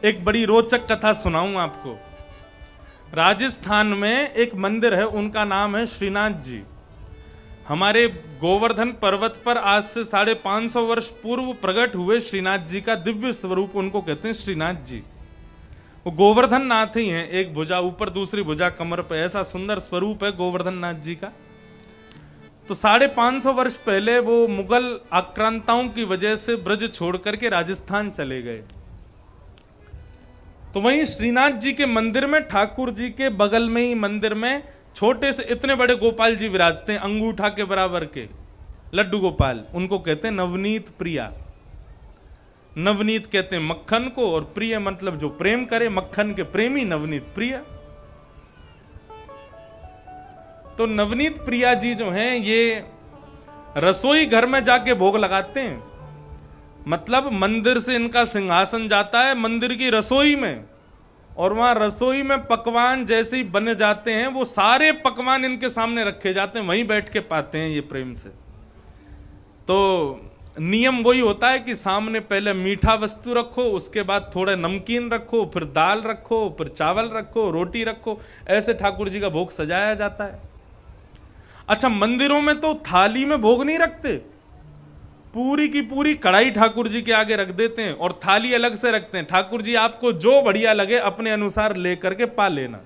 एक बड़ी रोचक कथा सुनाऊं आपको। राजस्थान में एक मंदिर है, उनका नाम है श्रीनाथ जी। हमारे गोवर्धन पर्वत पर आज से 550 वर्ष पूर्व प्रकट हुए श्रीनाथ जी का दिव्य स्वरूप उनको कहते हैं श्रीनाथ जी। वो गोवर्धन नाथ ही हैं, एक भुजा ऊपर दूसरी भुजा कमर पे, ऐसा सुंदर स्वरूप है गोवर्धन नाथ जी का। तो 550 वर्ष पहले वो मुगल आक्रांताओं की वजह से ब्रज छोड़ करके राजस्थान चले गए। तो वहीं श्रीनाथ जी के मंदिर में, ठाकुर जी के बगल में ही मंदिर में छोटे से इतने बड़े गोपाल जी विराजते हैं, अंगूठा के बराबर के लड्डू गोपाल। उनको कहते हैं नवनीत प्रिया। नवनीत कहते हैं मक्खन को, और प्रिय मतलब जो प्रेम करे, मक्खन के प्रेमी नवनीत प्रिया। तो नवनीत प्रिया जी जो हैं ये रसोई घर में जाके भोग लगाते हैं। मतलब मंदिर से इनका सिंहासन जाता है मंदिर की रसोई में, और वहां रसोई में पकवान जैसे ही बने जाते हैं वो सारे पकवान इनके सामने रखे जाते हैं, वहीं बैठ के पाते हैं ये प्रेम से। तो नियम वही होता है कि सामने पहले मीठा वस्तु रखो, उसके बाद थोड़ा नमकीन रखो, फिर दाल रखो, फिर चावल रखो, रोटी रखो, ऐसे ठाकुर जी का भोग सजाया जाता है। अच्छा, मंदिरों में तो थाली में भोग नहीं रखते, पूरी की पूरी कढ़ाई ठाकुर जी के आगे रख देते हैं और थाली अलग से रखते हैं। ठाकुर जी आपको जो बढ़िया लगे अपने अनुसार लेकर के पा लेना।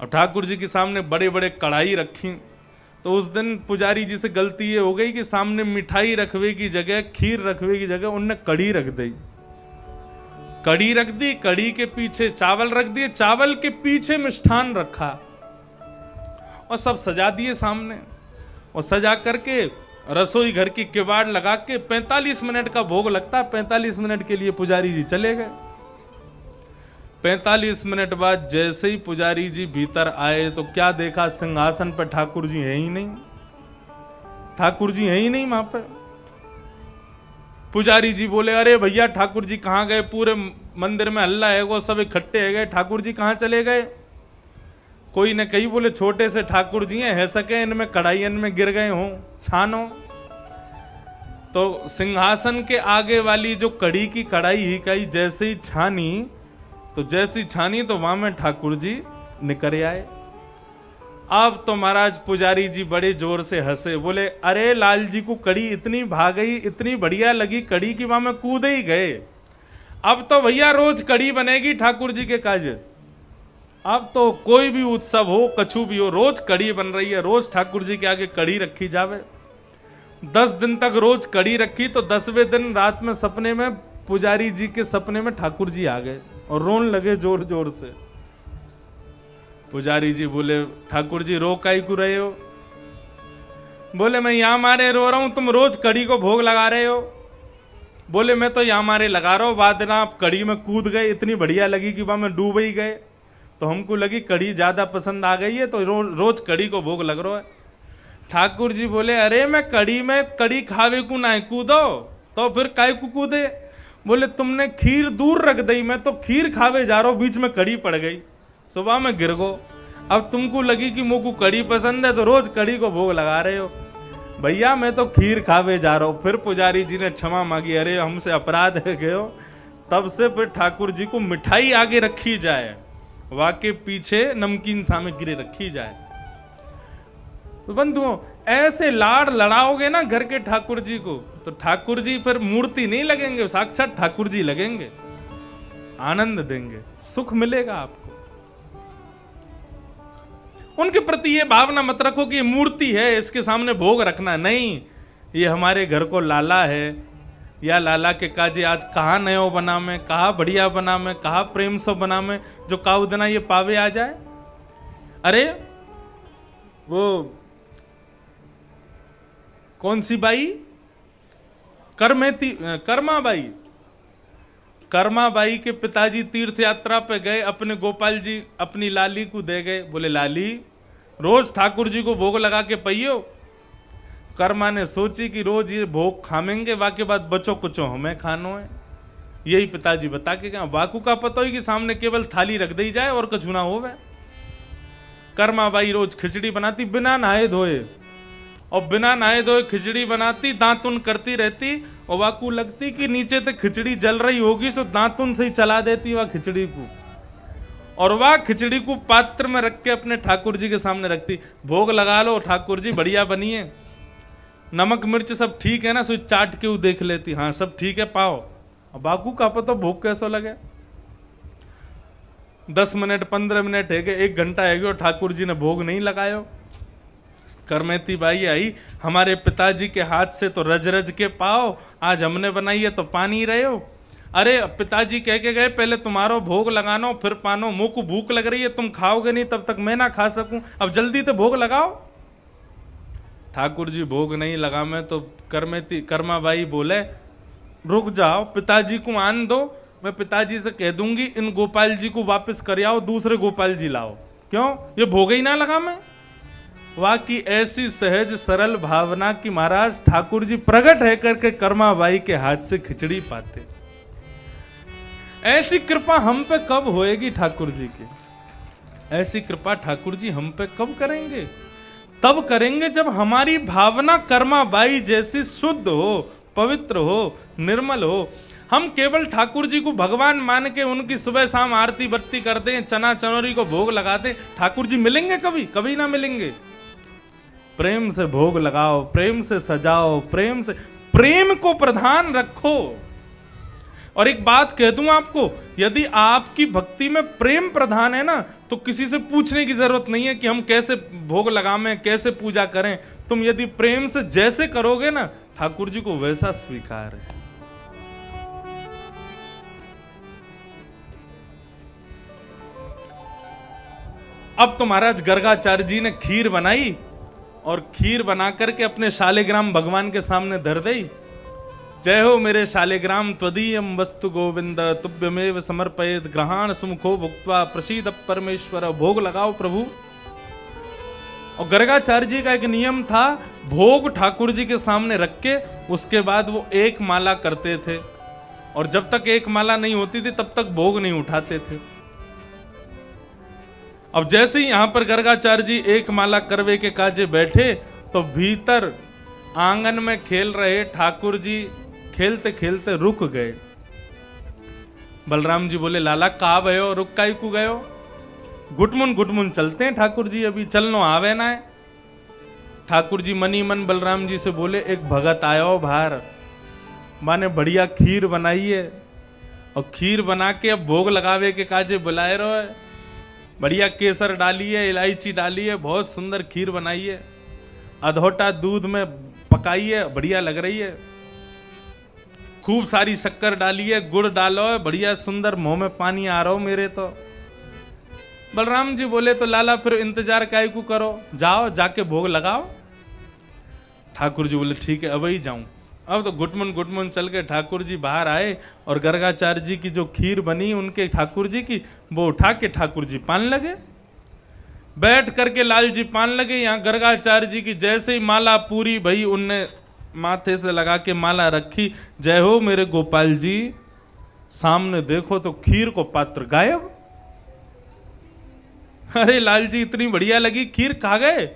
और ठाकुर जी के सामने बड़े बड़े कढ़ाई रखी। तो उस दिन पुजारी जी से गलती ये हो गई कि सामने मिठाई रखवे की जगह, खीर रखवे की जगह उनने कढ़ी रख दी। कढ़ी रख दी, कढ़ी के पीछे चावल रख दिए, चावल के पीछे मिष्ठान रखा और सब सजा दिए सामने। और सजा करके रसोई घर की किवाड़ लगा के 45 मिनट का भोग लगता, 45 मिनट के लिए पुजारी जी चले गए। 45 मिनट बाद जैसे ही पुजारी जी भीतर आए तो क्या देखा, सिंहासन पर ठाकुर जी है ही नहीं। ठाकुर जी है ही नहीं वहां पर। पुजारी जी बोले, अरे भैया ठाकुर जी कहां गए? पूरे मंदिर में हल्ला है, वो सब इकट्ठे है गए, ठाकुर जी कहां चले गए? कोई ने कही, बोले छोटे से ठाकुर जी हैं, है सके इनमें कढ़ाइयन में गिर गए हों, छानो। तो सिंहासन के आगे वाली जो कढ़ी की कढ़ाई ही कही जैसे ही छानी, तो जैसी छानी तो वहां में ठाकुर जी निकल आए। अब तो महाराज पुजारी जी बड़े जोर से हंसे, बोले अरे लाल जी को कढ़ी इतनी भा गई, इतनी बढ़िया लगी कढ़ी की वहां में कूद ही गए। अब तो भैया रोज कढ़ी बनेगी ठाकुर जी के काज। अब तो कोई भी उत्सव हो, कछु भी हो, रोज कढ़ी बन रही है, रोज ठाकुर जी के आगे कढ़ी रखी जावे। 10 दिन तक रोज कढ़ी रखी, तो 10वें दिन रात में सपने में पुजारी जी के सपने में ठाकुर जी आ गए और रोने लगे जोर जोर से। पुजारी जी बोले, ठाकुर जी रो काई को रहे हो? बोले मैं यहां मारे रो रहा हूं, तुम रोज कढ़ी को भोग लगा रहे हो। बोले मैं तो यहां मारे लगा रहा हूं, बाद में आप कढ़ी में कूद गए, इतनी बढ़िया लगी कि वहां में डूब ही गए, तो हमको लगी कढ़ी ज्यादा पसंद आ गई है, तो रोज कढ़ी को भोग लग रहा है। ठाकुर जी बोले, अरे मैं कढ़ी में कढ़ी खावे को ना कूदो, तो फिर काय को कूदे? बोले तुमने खीर दूर रख दी, मैं तो खीर खावे जा रहा हूं, बीच में कढ़ी पड़ गई, सुबह में गिर गो। अब तुमको लगी कि मुझको कढ़ी पसंद है, तो रोज कढ़ी को भोग लगा रहे हो। भैया मैं तो खीर खावे जा रहा हूं। फिर पुजारी जी ने क्षमा मांगी, अरे हमसे अपराध है गयो। तब से फिर ठाकुर जी को मिठाई आगे रखी जाए, वाके पीछे नमकीन सामग्री रखी जाए। तो बंधुओं, ऐसे लाड़ लड़ाओगे ना घर के ठाकुर जी को, तो ठाकुर जी फिर मूर्ति नहीं लगेंगे, साक्षात ठाकुर जी लगेंगे, आनंद देंगे, सुख मिलेगा आपको। उनके प्रति ये भावना मत रखो कि ये मूर्ति है, इसके सामने भोग रखना नहीं। ये हमारे घर को लाला है, या लाला के काजे आज कहा नयो बना में, कहा बढ़िया बना में, कहा प्रेम सो बना में, जो काऊ देना ये पावे आ जाए। अरे वो कौन सी बाई, कर्मा बाई के पिताजी तीर्थ यात्रा पे गए, अपने गोपाल जी अपनी लाली को दे गए। बोले लाली रोज ठाकुर जी को भोग लगा के पइयो। कर्मा ने सोची कि रोज ये भोग खामेंगे, वाके बाद बचो कुचो हमें खानो है। यही पिताजी बता के गए। वाकू का पता ही कि सामने केवल थाली रख दी जाए और कुछ ना हो। कर्मा बाई रोज खिचड़ी बनाती बिना नहाए धोए, और बिना नहाए धोए खिचड़ी बनाती, दांतुन करती रहती, और वाकू लगती कि नीचे तक खिचड़ी जल रही होगी, तो दांतुन से ही चला देती वह खिचड़ी को, और वह खिचड़ी को पात्र में रख के अपने ठाकुर जी के सामने रखती। भोग लगा लो ठाकुर जी, बढ़िया बनी है, नमक मिर्च सब ठीक है ना, सो चाट के वो देख लेती, हाँ सब ठीक है पाओ। अब बाकू का पता भोग कैसा लगे। 10 मिनट 15 मिनट है गए, 1 घंटा है गया, ठाकुर जी ने भोग नहीं लगायो। करमेती बाई आई, हमारे पिताजी के हाथ से तो रज रज के पाओ, आज हमने बनाई है तो पानी रहे हो। अरे पिताजी कह के गए पहले तुम्हारो भोग लगानो फिर पानो, मुंह को भूख लग रही है, तुम खाओगे नहीं तब तक मैं ना खा सकूं, अब जल्दी तो भोग लगाओ। ठाकुर जी भोग नहीं लगा में तो कर्माबाई बोले रुक जाओ, पिताजी को आन दो, मैं पिताजी से कह दूंगी इन गोपाल जी को वापस कर आओ, दूसरे गोपाल जी लाओ। क्यों, ये भोग ही ना लगा मैं। वाह की ऐसी सहज सरल भावना की महाराज ठाकुर जी प्रकट है करके कर्माबाई के हाथ से खिचड़ी पाते। ऐसी कृपा हम पे कब होएगी ठाकुर जी की? ऐसी कृपा ठाकुर जी हम पे कब करेंगे? तब करेंगे जब हमारी भावना कर्माबाई जैसी शुद्ध हो, पवित्र हो, निर्मल हो। हम केवल ठाकुर जी को भगवान मान के उनकी सुबह शाम आरती बत्ती करते हैं, चना चनौरी को भोग लगाते, ठाकुर जी मिलेंगे कभी? कभी ना मिलेंगे। प्रेम से भोग लगाओ, प्रेम से सजाओ, प्रेम से, प्रेम को प्रधान रखो। और एक बात कह दूं आपको, यदि आपकी भक्ति में प्रेम प्रधान है ना, तो किसी से पूछने की जरूरत नहीं है कि हम कैसे भोग लगाएं, कैसे पूजा करें। तुम यदि प्रेम से जैसे करोगे ना, ठाकुर जी को वैसा स्वीकार है। अब तो महाराज गर्गाचार्य जी ने खीर बनाई, और खीर बना करके अपने शालिग्राम भगवान के सामने धर दी। जय हो मेरे शालिग्राम त्वदीयम वस्तु गोविंद तुभ्यमेव समर्पयेत ग्रहण सुमुखो भुक्त्वा प्रसीद परमेश्वर। भोग लगाओ प्रभु। और गर्गाचार्य जी का एक नियम था, भोग ठाकुर जी के सामने रख के उसके बाद वो 1 माला करते थे, और जब तक 1 माला नहीं होती थी तब तक भोग नहीं उठाते थे। अब जैसे ही यहां पर गर्गाचार्य जी 1 माला करवे के काजे बैठे, तो भीतर आंगन में खेल रहे ठाकुर जी खेलते खेलते रुक गए। बलराम जी बोले लाला कहा भयो, रुक काई को गयो? गुटमुन चलते हैं ठाकुर जी, अभी चलनो आवे ना है। ठाकुर जी मनी मन बलराम जी से बोले एक भगत आयो बाहर, माने बढ़िया खीर बनाई है, और खीर बना के अब भोग लगावे के काजे बुलाए रहो है। बढ़िया केसर डाली है, इलायची डाली है, बहुत सुंदर खीर बनाई है, अधोटा दूध में पकाई है, बढ़िया लग रही है। खूब सारी शक्कर डाली है, गुड़ डालो है, बढ़िया सुंदर, मुंह में पानी आ रहा हो मेरे तो। बलराम जी बोले तो लाला फिर इंतजार काहे को करो, जाओ जाके भोग लगाओ। ठाकुर जी बोले ठीक है अब ही जाऊं। अब तो गुटमुन चल के ठाकुर जी बाहर आए, और गर्गाचार्य जी की जो खीर बनी उनके ठाकुर जी की, वो उठा के ठाकुर जी पान लगे। बैठ करके लाल जी पान लगे। यहाँ गर्गाचार्य जी की जैसे ही माला पूरी भई, उनने माथे से लगा के माला रखी। जय हो मेरे गोपाल जी, सामने देखो तो खीर को पात्र गायब। अरे लाल जी इतनी बढ़िया लगी खीर, खा गए।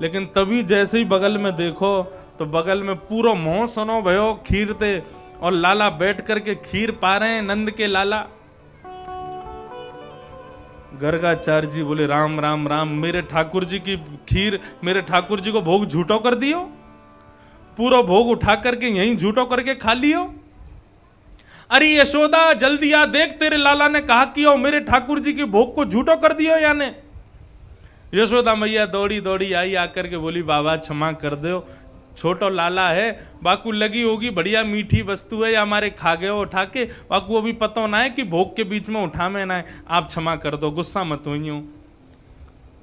लेकिन तभी जैसे ही बगल में देखो तो बगल में पूरा मोह सुनो भयो खीर थे, और लाला बैठ करके खीर पा रहे हैं, नंद के लाला। गर्गाचार्य जी बोले राम राम राम, मेरे ठाकुर जी की खीर, मेरे ठाकुर जी को भोग झूठो कर दियो, पूरा भोग उठा करके यहीं झूठो करके खा लियो। अरे यशोदा जल्दी आ देख, तेरे लाला ने कहा कि मेरे ठाकुर जी के भोग को झूठो कर दियो याने। यशोदा मैया दौड़ी दौड़ी आई, आकर के बोली बाबा क्षमा कर दो, छोटो लाला है, बाकू लगी होगी बढ़िया मीठी वस्तु है, या हमारे खा गए हो उठा के, बाकू अभी पता ना है कि भोग के बीच में उठा में ना है, आप क्षमा कर दो, गुस्सा मत होइयो।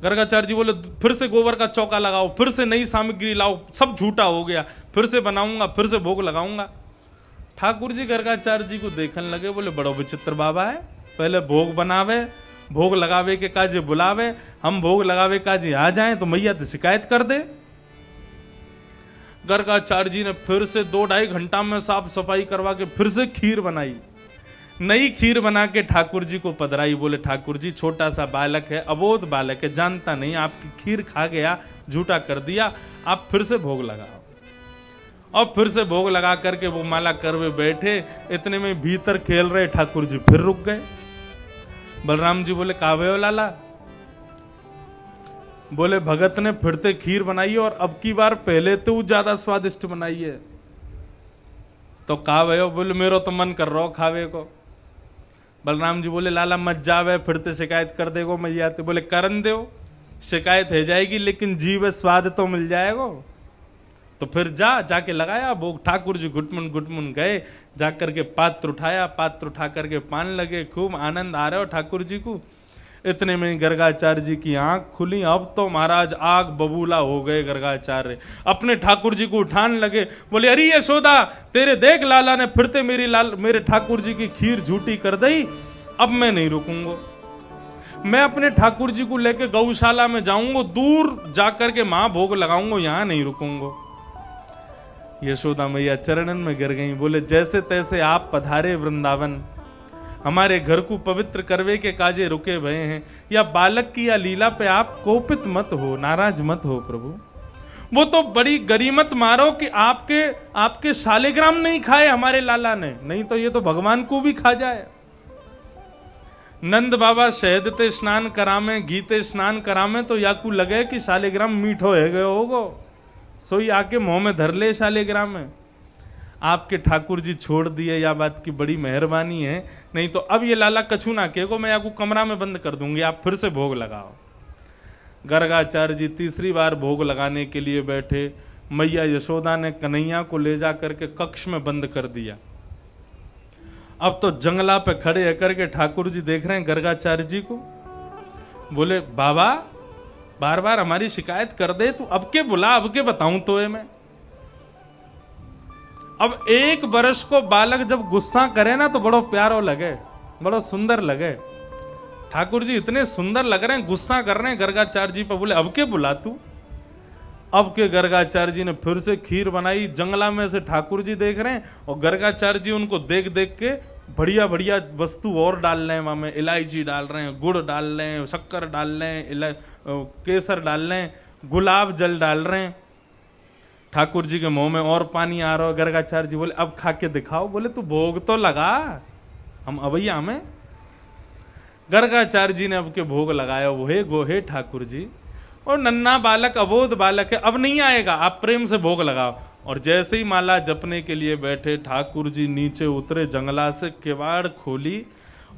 गर्गाचार्य जी बोले फिर से गोबर का चौका लगाओ, फिर से नई सामग्री लाओ, सब झूठा हो गया, फिर से बनाऊंगा, फिर से भोग लगाऊंगा। ठाकुर जी गर्गाचार्य जी को देखने लगे, बोले बड़ो विचित्र बाबा है, पहले भोग बनावे, भोग लगावे के काजे बुलावे, हम भोग लगावे काजे आ जाएं तो मैया तो शिकायत कर दे। गर्गाचार्य जी ने फिर से 2-2.5 घंटा में साफ सफाई करवा के फिर से खीर बनाई। नई खीर बना के ठाकुर जी को पधराई। बोले ठाकुर जी छोटा सा बालक है, अबोध बालक है, जानता नहीं, आपकी खीर खा गया, झूठा कर दिया, आप फिर से भोग लगाओ। और फिर से भोग लगा करके वो माला करवे बैठे, इतने में भीतर खेल रहे ठाकुर जी फिर रुक गए। बलराम जी बोले कावे हो लाला? बोले भगत ने फिर से खीर बनाई और अब की बार पहले तो ज्यादा स्वादिष्ट बनाई है। तो कावे हो? बोले मेरो तो मन कर रहा हो खावे को। बलराम जी बोले लाला मत जावे, फिर से शिकायत कर देगो मैया। तो बोले करन दो, शिकायत हो जाएगी लेकिन जीव स्वाद तो मिल जाएगा। तो फिर जाके लगाया भोग। ठाकुर जी घुटमुन गए, जाकर के पात्र उठाया, पात्र उठा करके पान लगे, खूब आनंद आ रहा हो ठाकुर जी को। इतने में गर्गाचार्य जी की आंख खुली। अब तो महाराज आग बबूला हो गए। गर्गाचार्य अपने ठाकुर जी को उठाने लगे। बोले अरे यशोदा, तेरे देख लाला ने फिर से मेरे ठाकुर जी की खीर झूठी कर दी। अब मैं नहीं रुकूंगा, मैं अपने ठाकुर जी को लेके गौशाला में जाऊंगा, दूर जाकर के मां भोग लगाऊंगा, यहां नहीं रुकूंगा। यशोदा मैया चरणन में गिर गई। बोले जैसे तैसे आप पधारे वृंदावन, हमारे घर को पवित्र करवे के काजे रुके भय हैं। या बालक की या लीला पे आप कोपित मत हो, नाराज मत हो प्रभु। वो तो बड़ी गरीमत मारो कि आपके शालिग्राम नहीं खाए हमारे लाला ने, नहीं तो ये तो भगवान को भी खा जाए। नंद बाबा शहद ते स्नान करामे, गीते स्नान करामे, तो याकू लगे कि शालिग्राम मीठो है गयो होगो, सोई आके मुंह में धर ले शालिग्राम में। आपके ठाकुर जी छोड़ दिए, या बात की बड़ी मेहरबानी है, नहीं तो अब ये लाला कछु ना कहेगो, मैं आपको कमरा में बंद कर दूंगी, आप फिर से भोग लगाओ। गर्गाचार्य जी तीसरी बार भोग लगाने के लिए बैठे। मैया यशोदा ने कन्हैया को ले जा करके कक्ष में बंद कर दिया। अब तो जंगला पे खड़े होकर के ठाकुर जी देख रहे हैं गर्गाचार्य जी को। बोले बाबा बार बार हमारी शिकायत कर दे, तू अब के बुला, अब के बताऊं तो मैं। अब 1 वर्ष को बालक जब गुस्सा करे ना तो बड़ो प्यारो लगे, बड़ो सुंदर लगे। ठाकुर जी इतने सुंदर लग रहे हैं, गुस्सा कर रहे हैं गर्गाचार्य जी पर। बोले अब के बुला तू। अब के गर्गाचार्य जी ने फिर से खीर बनाई। जंगला में से ठाकुर जी देख रहे हैं और गर्गाचार्य जी उनको देख देख के बढ़िया बढ़िया वस्तु और डाल रहे हैं। वहां में इलायची डाल रहे हैं, गुड़ डाल रहे हैं, शक्कर डाल रहे हैं, केसर डाल रहे हैं, गुलाब जल डाल रहे हैं। ठाकुर जी के मुंह में और पानी आ रहा है। गर्गाचार्य जी बोले अब खा के दिखाओ। बोले तू भोग तो लगा, हम अवैया में। गर्गाचार्य जी ने अब के भोग लगाया। वो गोहे ठाकुर जी, और नन्ना बालक अबोध बालक है, अब नहीं आएगा, आप प्रेम से भोग लगाओ। और जैसे ही माला जपने के लिए बैठे, ठाकुर जी नीचे उतरे, जंगला से किवाड़ खोली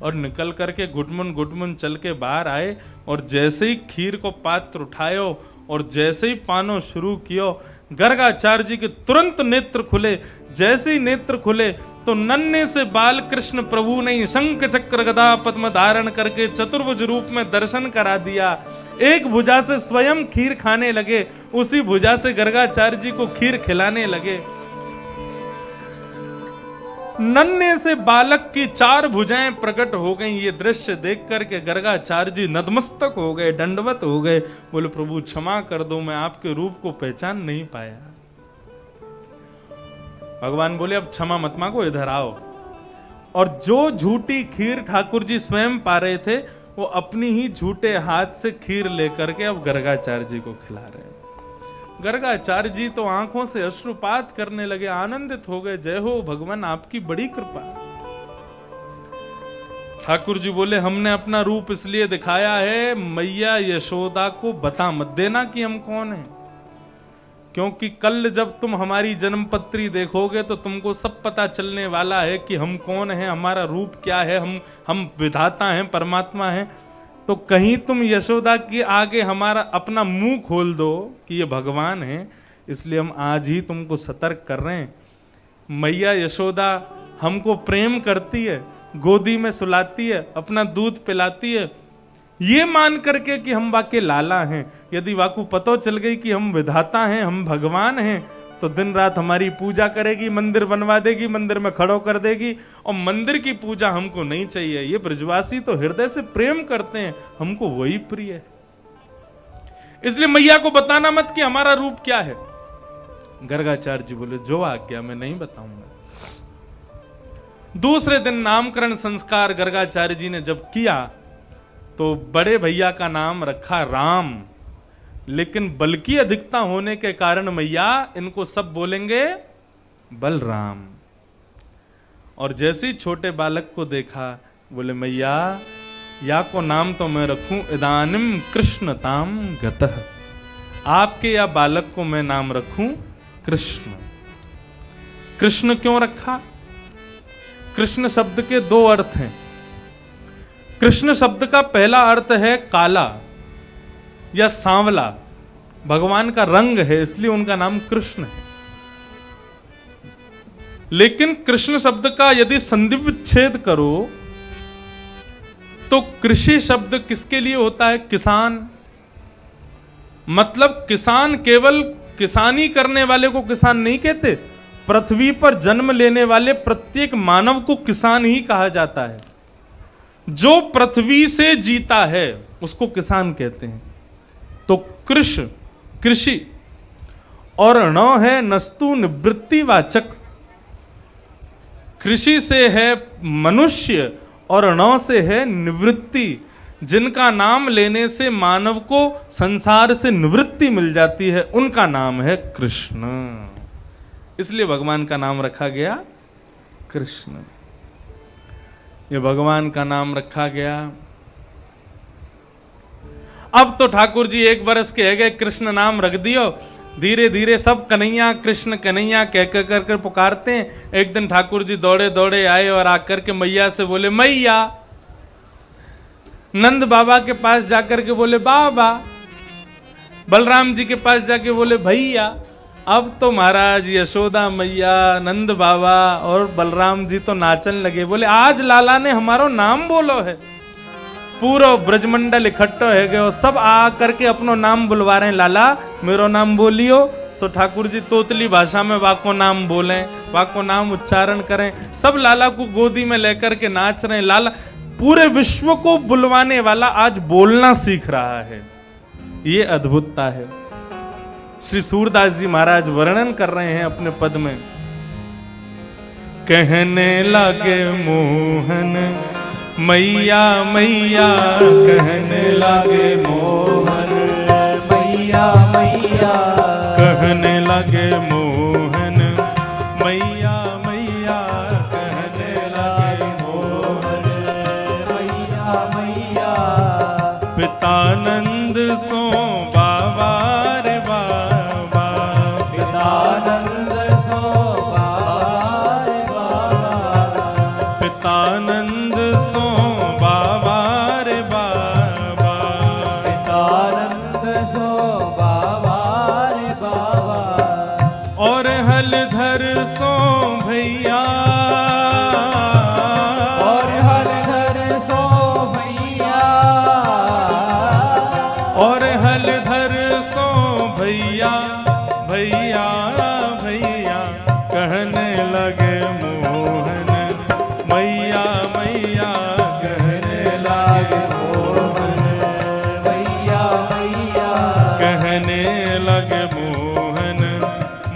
और निकल करके घुटमुन चल के बाहर आए। और जैसे ही खीर को पात्र उठायो और जैसे ही पानो शुरू कियो, गर्गाचार्य जी के तुरंत नेत्र खुले। जैसे ही नेत्र खुले तो नन्हे से बाल कृष्ण प्रभु ने शंख चक्र गदा पद्म धारण करके चतुर्भुज रूप में दर्शन करा दिया। एक भुजा से स्वयं खीर खाने लगे, उसी भुजा से गर्गाचार्य जी को खीर खिलाने लगे। नन्हे से बालक की 4 भुजाएं प्रकट हो गईं। ये दृश्य देख करके गर्गाचार्य जी नतमस्तक हो गए, दंडवत हो गए। बोले प्रभु क्षमा कर दो, मैं आपके रूप को पहचान नहीं पाया। भगवान बोले अब क्षमा मत मांगो, इधर आओ। और जो झूठी खीर ठाकुर जी स्वयं पा रहे थे, वो अपनी ही झूठे हाथ से खीर लेकर के अब गर्गाचार्य जी को खिला रहे हैं। गर्गाचार्य जी तो आंखों से अश्रुपात करने लगे, आनंदित हो गए। जय हो भगवान, आपकी बड़ी कृपा। ठाकुर जी बोले हमने अपना रूप इसलिए दिखाया है, मैया यशोदा को बता मत देना कि हम कौन हैं, क्योंकि कल जब तुम हमारी जन्मपत्री देखोगे तो तुमको सब पता चलने वाला है कि हम कौन हैं, हमारा रूप क्या है, हम विधाता हैं, परमात्मा हैं। तो कहीं तुम यशोदा के आगे हमारा अपना मुंह खोल दो कि ये भगवान है, इसलिए हम आज ही तुमको सतर्क कर रहे हैं। मैया यशोदा हमको प्रेम करती है, गोदी में सुलाती है, अपना दूध पिलाती है, ये मान करके कि हम वाके लाला हैं। यदि वाकू पतो चल गई कि हम विधाता हैं, हम भगवान हैं, तो दिन रात हमारी पूजा करेगी, मंदिर बनवा देगी, मंदिर में खड़ो कर देगी। और मंदिर की पूजा हमको नहीं चाहिए। ये ब्रजवासी तो हृदय से प्रेम करते हैं, हमको वही प्रिय है। इसलिए मैया को बताना मत कि हमारा रूप क्या है। गर्गाचार्य जी बोले जो आज्ञा मैं नहीं बताऊंगा। दूसरे दिन नामकरण संस्कार गर्गाचार्य जी ने जब किया तो बड़े भैया का नाम रखा राम, लेकिन बल की अधिकता होने के कारण मैया इनको सब बोलेंगे बलराम। और जैसे ही छोटे बालक को देखा बोले मैया या को नाम तो मैं रखूं इदानिम कृष्णताम गतः, आपके या बालक को मैं नाम रखूं कृष्ण। कृष्ण क्यों रखा? कृष्ण शब्द के दो अर्थ हैं। कृष्ण शब्द का पहला अर्थ है काला या सांवला, भगवान का रंग है इसलिए उनका नाम कृष्ण है। लेकिन कृष्ण शब्द का यदि संधि विच्छेद करो तो कृषि शब्द किसके लिए होता है? किसान। मतलब किसान केवल किसानी करने वाले को किसान नहीं कहते, पृथ्वी पर जन्म लेने वाले प्रत्येक मानव को किसान ही कहा जाता है। जो पृथ्वी से जीता है उसको किसान कहते हैं। तो कृषि और न है नस्तु निवृत्तिवाचक। कृषि से है मनुष्य और न से है निवृत्ति, जिनका नाम लेने से मानव को संसार से निवृत्ति मिल जाती है, उनका नाम है कृष्ण। इसलिए भगवान का नाम रखा गया कृष्ण। ये भगवान का नाम रखा गया। अब तो ठाकुर जी 1 बरस के है गए, कृष्ण नाम रख दियो। धीरे धीरे सब कन्हैया कृष्ण कन्हैया कह कर पुकारते हैं। एक दिन ठाकुर जी दौड़े दौड़े आए और आकर के मैया से बोले मैया। नंद बाबा के पास जाकर के बोले बाबा। बलराम जी के पास जाके बोले भैया। अब तो महाराज यशोदा मैया, नंद बाबा और बलराम जी तो नाचन लगे। बोले आज लाला ने हमारो नाम बोलो है। पूरा ब्रजमंडल इकट्ठो है गयो, सब आ करके अपनो नाम बुलवा रहे हैं। लाला मेरो नाम बोलियो। सो ठाकुर जी तोतली भाषा में वाको नाम बोले, वाको नाम उच्चारण करें। सब लाला को गोदी में लेकर के नाच रहे हैं। लाला पूरे विश्व को बुलवाने वाला आज बोलना सीख रहा है। ये अद्भुतता है। श्री सूरदास जी महाराज वर्णन कर रहे हैं अपने पद में। कहने लगे मोहन मैया मैया, कहने लगे मोहन मैया मैया, कहने लगे मोहन मैया मैया, कहने लगे मोहन मैया मैया। पितानंद सो बाबा रे बाबा, पितानंद सो बाबा रे बाबा, पितानंद सो बाबा रे बाबा, पितानंद सो बाबा रे बाबा। और हलधर सो भैया, और हलधर सो भैया, और हलधर सो भैया भैया भैया, कहने लगे मोहन मैया मैया, कहने लगे मोहन मैया मैया, कहने लगे मोहन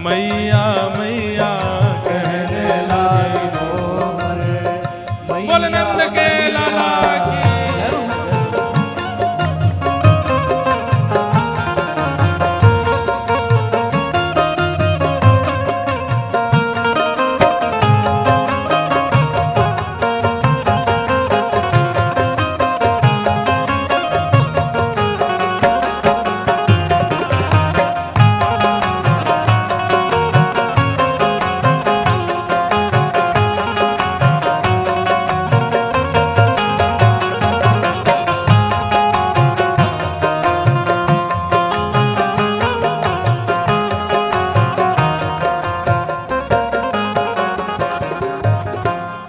मैया मैया, कहने लगे मोहन मैया। बोल नंद के लाला की।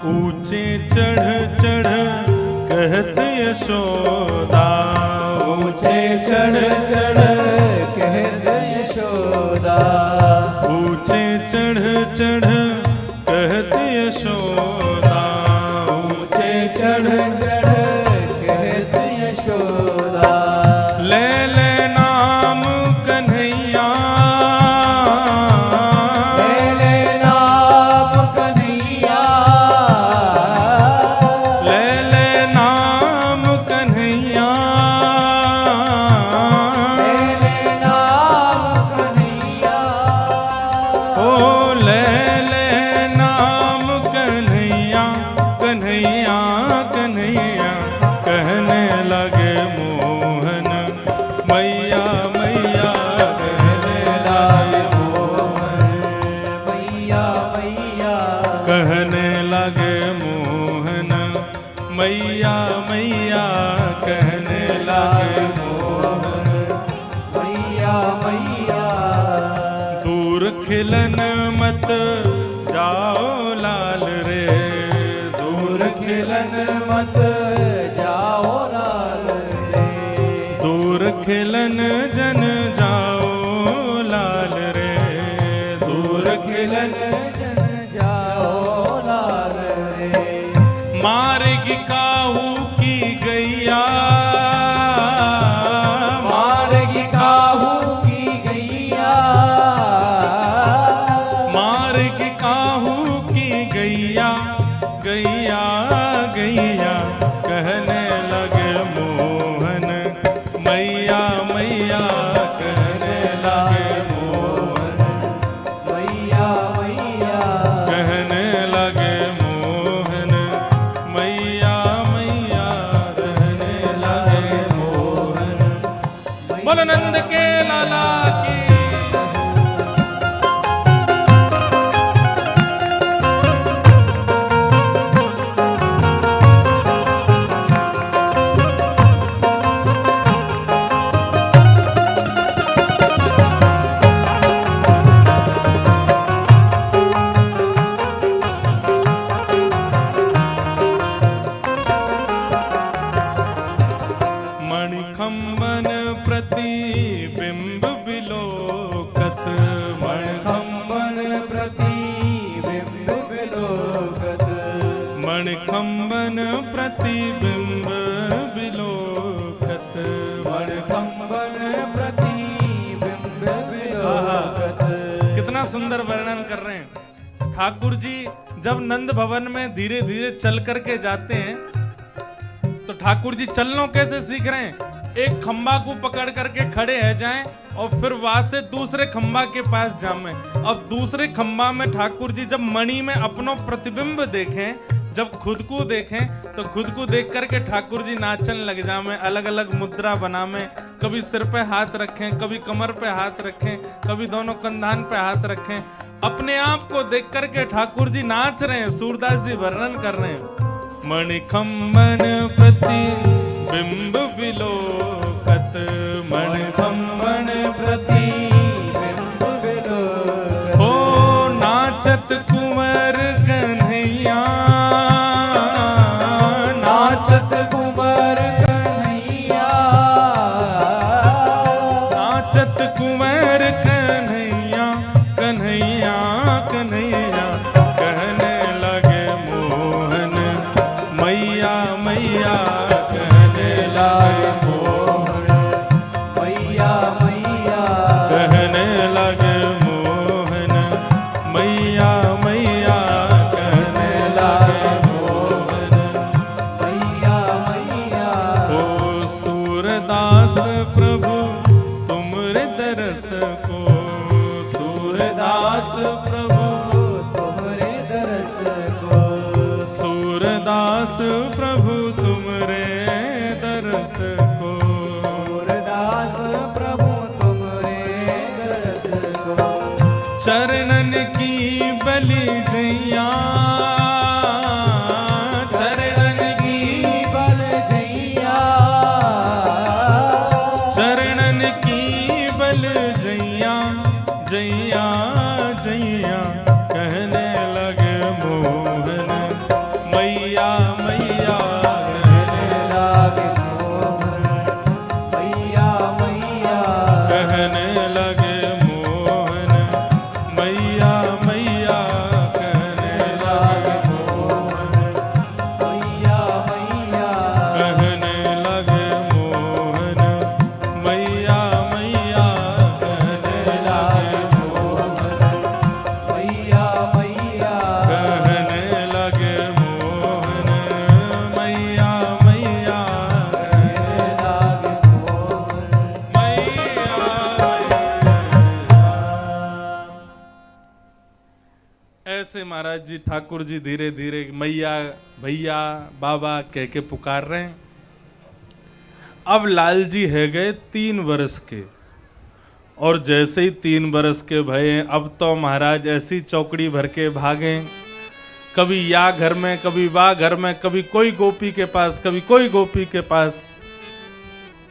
ऊंचे चढ़ चढ़ कहत यशोदा, ऊंचे चढ़ चढ़ कहत यशोदा, ऊंचे चढ़ चढ़ कहत यशोदा, ऊंचे चढ़ चढ़ कहत यशोदा। ले ले नाम कन्हैया, ले ले नाम कन्हैया, मैया मैया कहने लगे मोहन, मैया मैया। दूर खिलन मत जाओ लाल रे, दूर खिलन मत जाओ लाल रे, दूर खिलन जन जाओ लाल रे, दूर खिलन जन जाओ लाल रे। मारेगी काहू की गैया, मारेगी काहू की गैया, मारेगी काहू की गैया, गैया गैया कहने लगे मोहन, मैया मैया कहने लगे मोहन, मैया मैया। कहने लगे मोहन, मैया मैया कहने लगे मोहन। बोलो नंद के लाला की। मणिखंबन प्रतिबिंब विलोकत, मणिखंबन प्रतिबिंब विलोकत, मणिखंबन प्रतिबिंब विलोकत, मणिखंबन प्रतिबिंब विलोकत। कितना सुंदर वर्णन कर रहे हैं ठाकुर जी। जब नंद भवन में धीरे धीरे चल करके जाते हैं तो ठाकुर जी चलना कैसे सीख रहे हैं? एक खंबा को पकड़ करके खड़े है जाएं और फिर वहां से दूसरे खंबा के पास जामें। अब दूसरे खंबा में ठाकुर जी जब मणि में अपनो प्रतिबिंब देखें, जब खुद को देखें तो खुद को देख करके ठाकुर जी नाचन लग जामें, अलग अलग मुद्रा बनामें। कभी सिर पे हाथ रखें, कभी कमर पे हाथ रखें, कभी दोनों कंधान पे हाथ रखें। अपने आप को देख करके ठाकुर जी नाच रहे हैं। सूरदास जी वर्णन कर रहे हैं, मणिखंबन प्रतिबिंब विलोकत, मणिखंबन प्रतिबिंब विलोकत। हो नाचत कुंवर कन्हैया, नाचत कुंवर कन्हैया, नाचत कुंवर कन्हैया, कन्हैया कन्हैया कहने लगे मोहन, मैया मैया कहने लगे मोहन, मैया मैया। कहने लगे मोहन, मैया मैया कहने लगे मोहन। मैया मैया। ओ सूरदास प्रभु तुमरे दरस को, सूरदास प्रभु तुम्हारे दरस को, सूरदास प्रभु तुमरे दरस को, सूरदास प्रभु तुम्हारे दरस को। चरणन की बलि जैया, चरणन की बल जैया, चरणन की बल जैया, जैया जैया कहने लगे मोहन, मैया मैया कहने लागे मोहन, मैया मैया। कहने लगे मोहन, मैया मैया कहने लगे मोहन, मैया मैया। कहने लगे मोहन, मैया मैया कहने लगे मोहन, मैया मैया। कहने लगे मोहन, मैया मैया कहने लागे मोहन, मैया मैया। ऐसे महाराज जी ठाकुर जी धीरे धीरे मैया भैया बाबा कह के पुकार रहे हैं। अब लाल जी है गए 3 वर्ष के, और जैसे ही 3 वर्ष के भये अब तो महाराज ऐसी चौकड़ी भर के भागे कभी या घर में, कभी वाह घर में, कभी कोई गोपी के पास, कभी कोई गोपी के पास।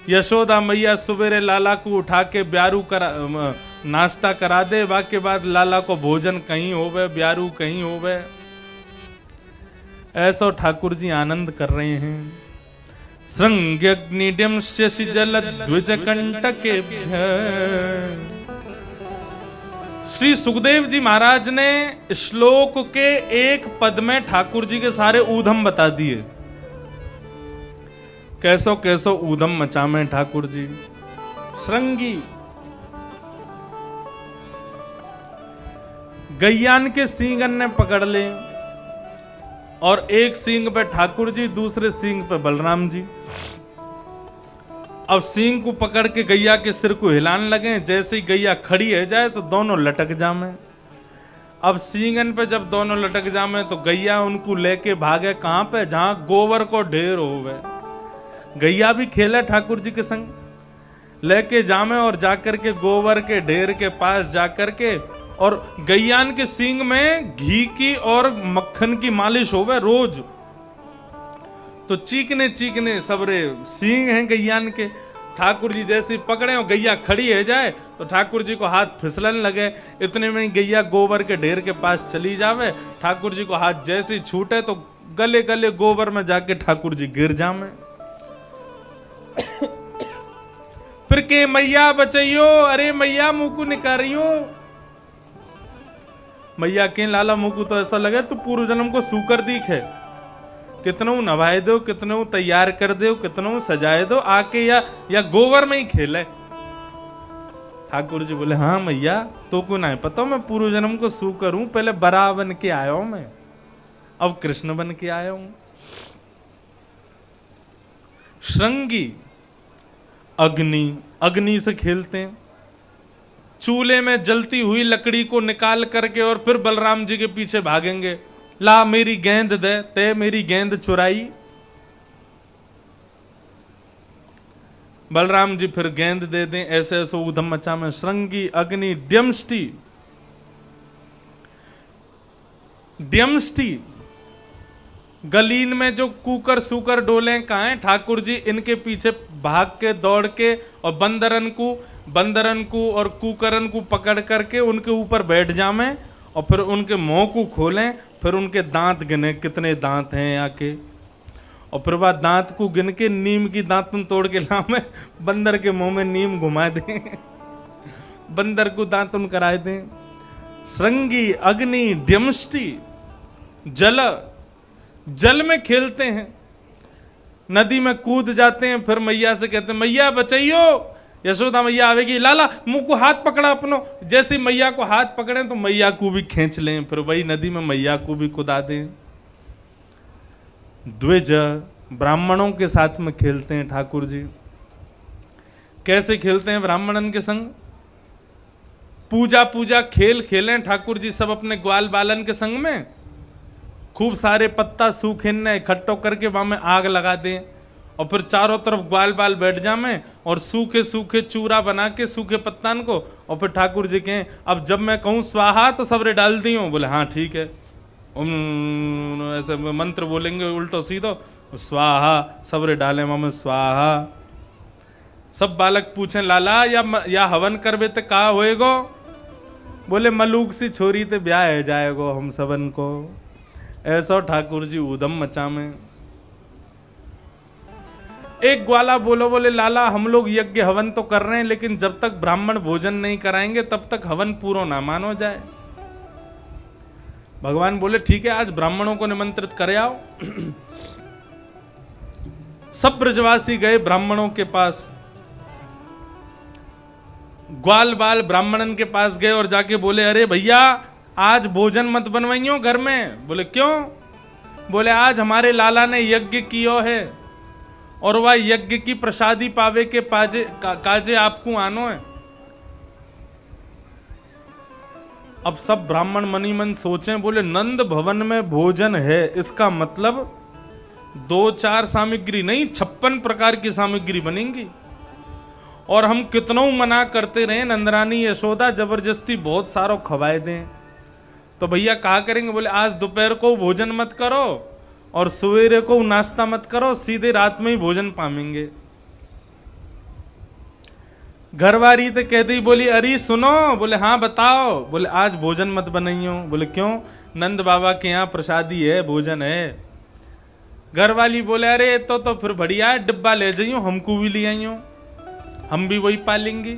यशोदा मैया सुबेरे लाला को उठा के ब्यारू करा, नाश्ता करा दे, के बाद लाला को भोजन कहीं होवे, ब्यारू कहीं होवे। ऐसा ठाकुर जी आनंद कर रहे हैं। श्रृंग्यग्निड्यंश्च जल द्विज कंटके। श्री सुखदेव जी महाराज ने श्लोक के एक पद में ठाकुर जी के सारे ऊधम बता दिए। कैसो कैसो ऊधम मचा में ठाकुर जी। श्रृंगी गैयान के सींगन ने पकड़ ले, और एक सींग पे ठाकुर जी, दूसरे सींग पे बलराम जी। अब सींग को पकड़ के गैया के सिर को हिलाने लगे। जैसे ही गैया खड़ी है जाए तो दोनों लटक जामे। अब सींगन पे जब दोनों लटक जामे तो गैया उनको लेके भागे कहां पे, जहां गोबर को ढेर होवे। गैया भी खेले ठाकुर जी के संग, लेके जामे और जाकर के गोबर के ढेर के पास जाकर के, और गैयान के सींग में घी की और मक्खन की मालिश होवे रोज। तो चीकने चीकने सबरे सींग हैं गैयान के। ठाकुर जी जैसे पकड़े और गैया खड़ी है जाए तो ठाकुर जी को हाथ फिसलन लगे। इतने में गैया गोबर के ढेर के पास चली जावे। ठाकुर जी को हाथ जैसे ही छूटे तो गले गले गोबर में जाके ठाकुर जी गिर जामे। फिर के मैया बचैयो, अरे मैया मुकु निकारियो। मैया के लाला मुकु तो ऐसा लगे तो पूर्व जन्म को सूकर दिखे। कितनों नवाए दो, कितनों तैयार कर दो, कितनों सजाए दो, आके या गोबर में ही खेले। ठाकुर जी बोले हाँ मैया तो को ना पता, मैं पूर्व जन्म को सूकर हूं, पहले बरा बन के आया हूं मैं, अब कृष्ण बन के आया हूं। श्रृंगी अग्नि से खेलते हैं। चूल्हे में जलती हुई लकड़ी को निकाल करके और फिर बलराम जी के पीछे भागेंगे। ला मेरी गेंद दे, ते मेरी गेंद चुराई। बलराम जी फिर गेंद दे दें। ऐसे ऐसे ऊधम मचा में श्रृंगी अग्नि ड्यमष्टि। ड्यमष्टि गलीन में जो कुकर सूकर डोले कहाँ हैं, ठाकुर जी इनके पीछे भाग के दौड़ के और बंदरन को और कुकरन को पकड़ करके उनके ऊपर बैठ जामे और फिर उनके मुंह को खोलें। फिर उनके दांत गिने कितने दांत हैं आके, और फिर बाद दांत को गिन के नीम की दांतन तोड़ के लामे, बंदर के मुंह में नीम घुमा दें, बंदर को दांतन कराए दें। श्रृंगी अग्नि ड्यमष्टि जल में खेलते हैं, नदी में कूद जाते हैं। फिर मैया से कहते हैं मैया बचाइयो। यशोदा मैया आवेगी, लाला मुंह को हाथ पकड़ा अपनो। जैसे मैया को हाथ पकड़े तो मैया को भी खींच लें, फिर वही नदी में मैया को भी कुदा दें। द्विज ब्राह्मणों के साथ में खेलते हैं ठाकुर जी। कैसे खेलते हैं ब्राह्मणन के संग? पूजा खेल खेलें ठाकुर जी सब अपने ग्वाल बालन के संग में। खूब सारे पत्ता सूखे ने इकट्ठो करके वहां में आग लगा दें और फिर चारों तरफ ग्वाल बाल बैठ जामे और सूखे सूखे चूरा बना के सूखे पत्तान को, और फिर ठाकुर जी कहें अब जब मैं कहूँ स्वाहा तो सबरे डाल दी हूँ। बोले हाँ ठीक है। ऐसे मंत्र बोलेंगे उल्टो सीधो, स्वाहा सबरे डाले मामे स्वाहा। सब बालक पूछें लाला या हवन करबे तो का होएगो? बोले मलूक सी छोरी ते ब्याह है जाएगो हम सबन को। ऐसा ठाकुर जी ऊधम मचा में। एक ग्वाला बोले लाला हम लोग यज्ञ हवन तो कर रहे हैं, लेकिन जब तक ब्राह्मण भोजन नहीं कराएंगे तब तक हवन पूरा ना मानो जाए। भगवान बोले ठीक है आज ब्राह्मणों को निमंत्रित करे आओ। सब ब्रजवासी गए ब्राह्मणों के पास। ग्वाल बाल ब्राह्मणन के पास गए और जाके बोले अरे भैया आज भोजन मत बनवाइयो घर में। बोले क्यों? बोले आज हमारे लाला ने यज्ञ कियो है और वह यज्ञ की प्रसादी पावे के काजे आपको आनो है। अब सब ब्राह्मण मनी मन सोचें, बोले नंद भवन में भोजन है, इसका मतलब 2-4 सामग्री नहीं 56 प्रकार की सामग्री बनेंगी। और हम कितनों मना करते रहे नंदरानी यशोदा जबरदस्ती बहुत सारो खवाए दें। तो भैया कहा करेंगे, बोले आज दोपहर को भोजन मत करो और सवेरे को नाश्ता मत करो, सीधे रात में ही भोजन पाएंगे। घरवारी तो कहती बोली अरे सुनो, बोले हाँ बताओ, बोले आज भोजन मत बनाइयो। बोले क्यों? नंद बाबा के यहाँ प्रसादी है, भोजन है। घरवाली बोले अरे तो फिर बढ़िया है, डिब्बा ले जाइयो, हमको भी ले आइयो, हम भी वही पालेंगे।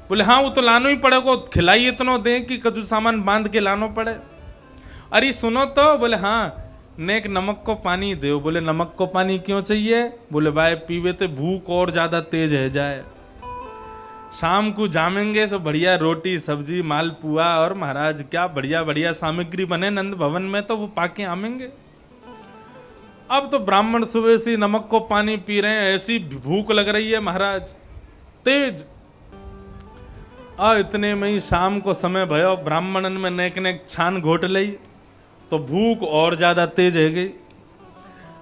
बोले हाँ वो तो लानो ही पड़ेगा, खिलाई इतना दे कि कछु सामान बांध के लानो पड़े। अरे सुनो तो, बोले हाँ नेक नमक को पानी दो। बोले नमक को पानी क्यों चाहिए? बोले भाई पीवे तो भूख और ज्यादा तेज है जाए, शाम को जामेंगे सो बढ़िया रोटी सब्जी मालपुआ और महाराज क्या बढ़िया बढ़िया सामग्री बने नंद भवन में, तो वो पाके आमेंगे। अब तो ब्राह्मण सुबह से नमक को पानी पी रहे हैं, ऐसी भूख लग रही है महाराज तेज। इतने में ही शाम को समय भयो, ब्राह्मणन में नेक नेक छान घोट लई, तो भूख और ज्यादा तेज है गई।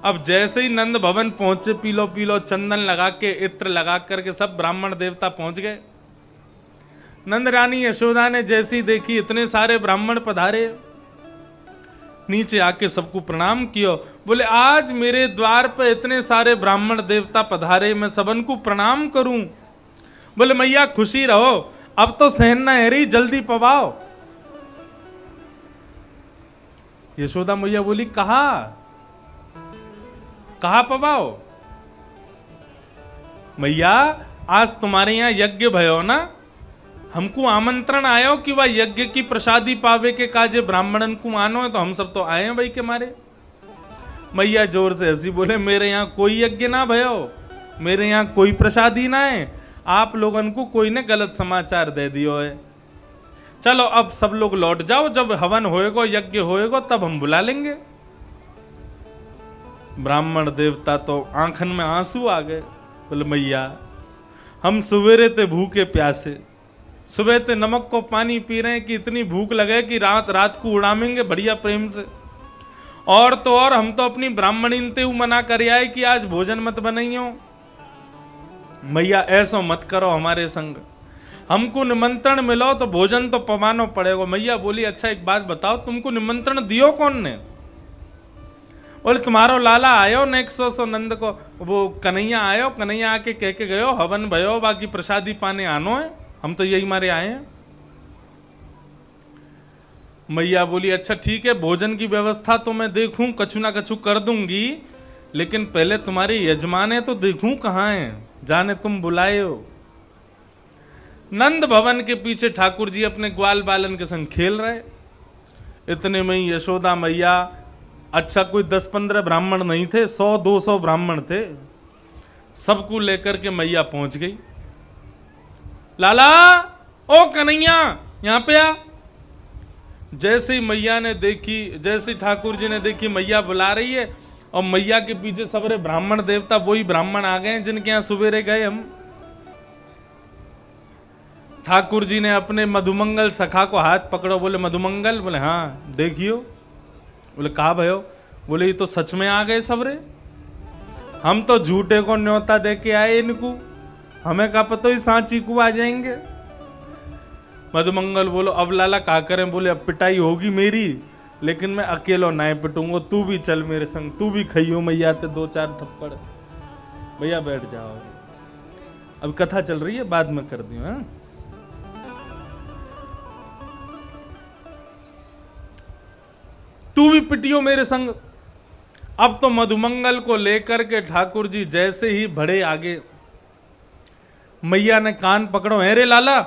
अब जैसे ही नंद भवन पहुंचे, पीलो पीलो चंदन लगा के इत्र लगा करके सब ब्राह्मण देवता पहुंच गए। नंद रानी यशोदा ने जैसी देखी इतने सारे ब्राह्मण पधारे, नीचे आके सबको प्रणाम कियो। बोले आज मेरे द्वार पर इतने सारे ब्राह्मण देवता पधारे, मैं सबन को प्रणाम करूं। बोले मैया खुशी रहो, अब तो सहन न है रही, जल्दी पवाओ। यशोदा मैया बोली कहा पवाओ? मैया आज तुम्हारे यहाँ यज्ञ भयो ना, हमको आमंत्रण आयो कि वह यज्ञ की प्रसादी पावे के काजे ब्राह्मणन को आनो है, तो हम सब तो आए हैं भाई के मारे। मैया जोर से हंसी, बोले मेरे यहाँ कोई यज्ञ ना भयो, मेरे यहाँ कोई प्रसादी ना है, आप लोगन को कोई ने गलत समाचार दे दियो है। चलो अब सब लोग लौट जाओ, जब हवन होएगा यज्ञ होएगा तब हम बुला लेंगे। ब्राह्मण देवता तो आंखन में आंसू आ गए। बोले मैया हम सवेरे ते भूखे प्यासे, सुबह ते नमक को पानी पी रहे हैं कि इतनी भूख लगे कि रात रात को उड़ामेंगे बढ़िया प्रेम से, और तो और हम तो अपनी ब्राह्मणीन ते मना कर आए कि आज भोजन मत बनाइयो। मैया ऐसा मत करो हमारे संग, हमको निमंत्रण मिलो तो भोजन तो पवानो पड़ेगा। मैया बोली अच्छा एक बात बताओ, तुमको निमंत्रण दियो कौन ने? बोले तुम्हारो लाला आयो नेक्स्ट सो नंद को, वो कन्हैया आयो, कन्हैया आके कह के गयो हवन भयो, बाकी प्रसादी पाने आनो है, हम तो यही मारे आए हैं। मैया बोली अच्छा ठीक है, भोजन की व्यवस्था तो मैं देखूं, कछु ना कछु कर दूंगी, लेकिन पहले तुम्हारे यजमान है तो देखूं कहाँ है, जाने तुम बुलाए हो। नंद भवन के पीछे ठाकुर जी अपने ग्वाल बालन के संग खेल रहे। इतने में ही यशोदा मैया, अच्छा कोई 10-15 ब्राह्मण नहीं थे, 100-200 ब्राह्मण थे, सबको लेकर के मैया पहुंच गई। लाला ओ कन्हैया यहां पे आ। जैसे ही मैया ने देखी, जैसे ठाकुर जी ने देखी मैया बुला रही है, और मैया के पीछे सबरे ब्राह्मण देवता वही ब्राह्मण आ गए जिनके यहां सुबेरे गए हम। ठाकुर जी ने अपने मधुमंगल सखा को हाथ पकड़ो, बोले मधुमंगल? बोले हाँ देखियो। बोले कहा भयो? बोले ये तो सच में आ गए सबरे, हम तो झूठे को न्योता दे के आए इनको, हमें क्या पता ही सांची को आ जाएंगे। मधुमंगल बोलो अब लाला क्या करें? बोले अब पिटाई होगी मेरी, लेकिन मैं अकेलो ना पिटूंगा, तू भी चल मेरे संग, तू भी खइयो मैया ते 2-4 थप्पड़। भैया बैठ जाओ, अब कथा चल रही है, बाद में कर दियो। हाँ तू भी पिटियो मेरे संग। अब तो मधुमंगल को लेकर के ठाकुर जी जैसे ही बढ़े आगे, मैया ने कान पकड़ो, है रे लाला,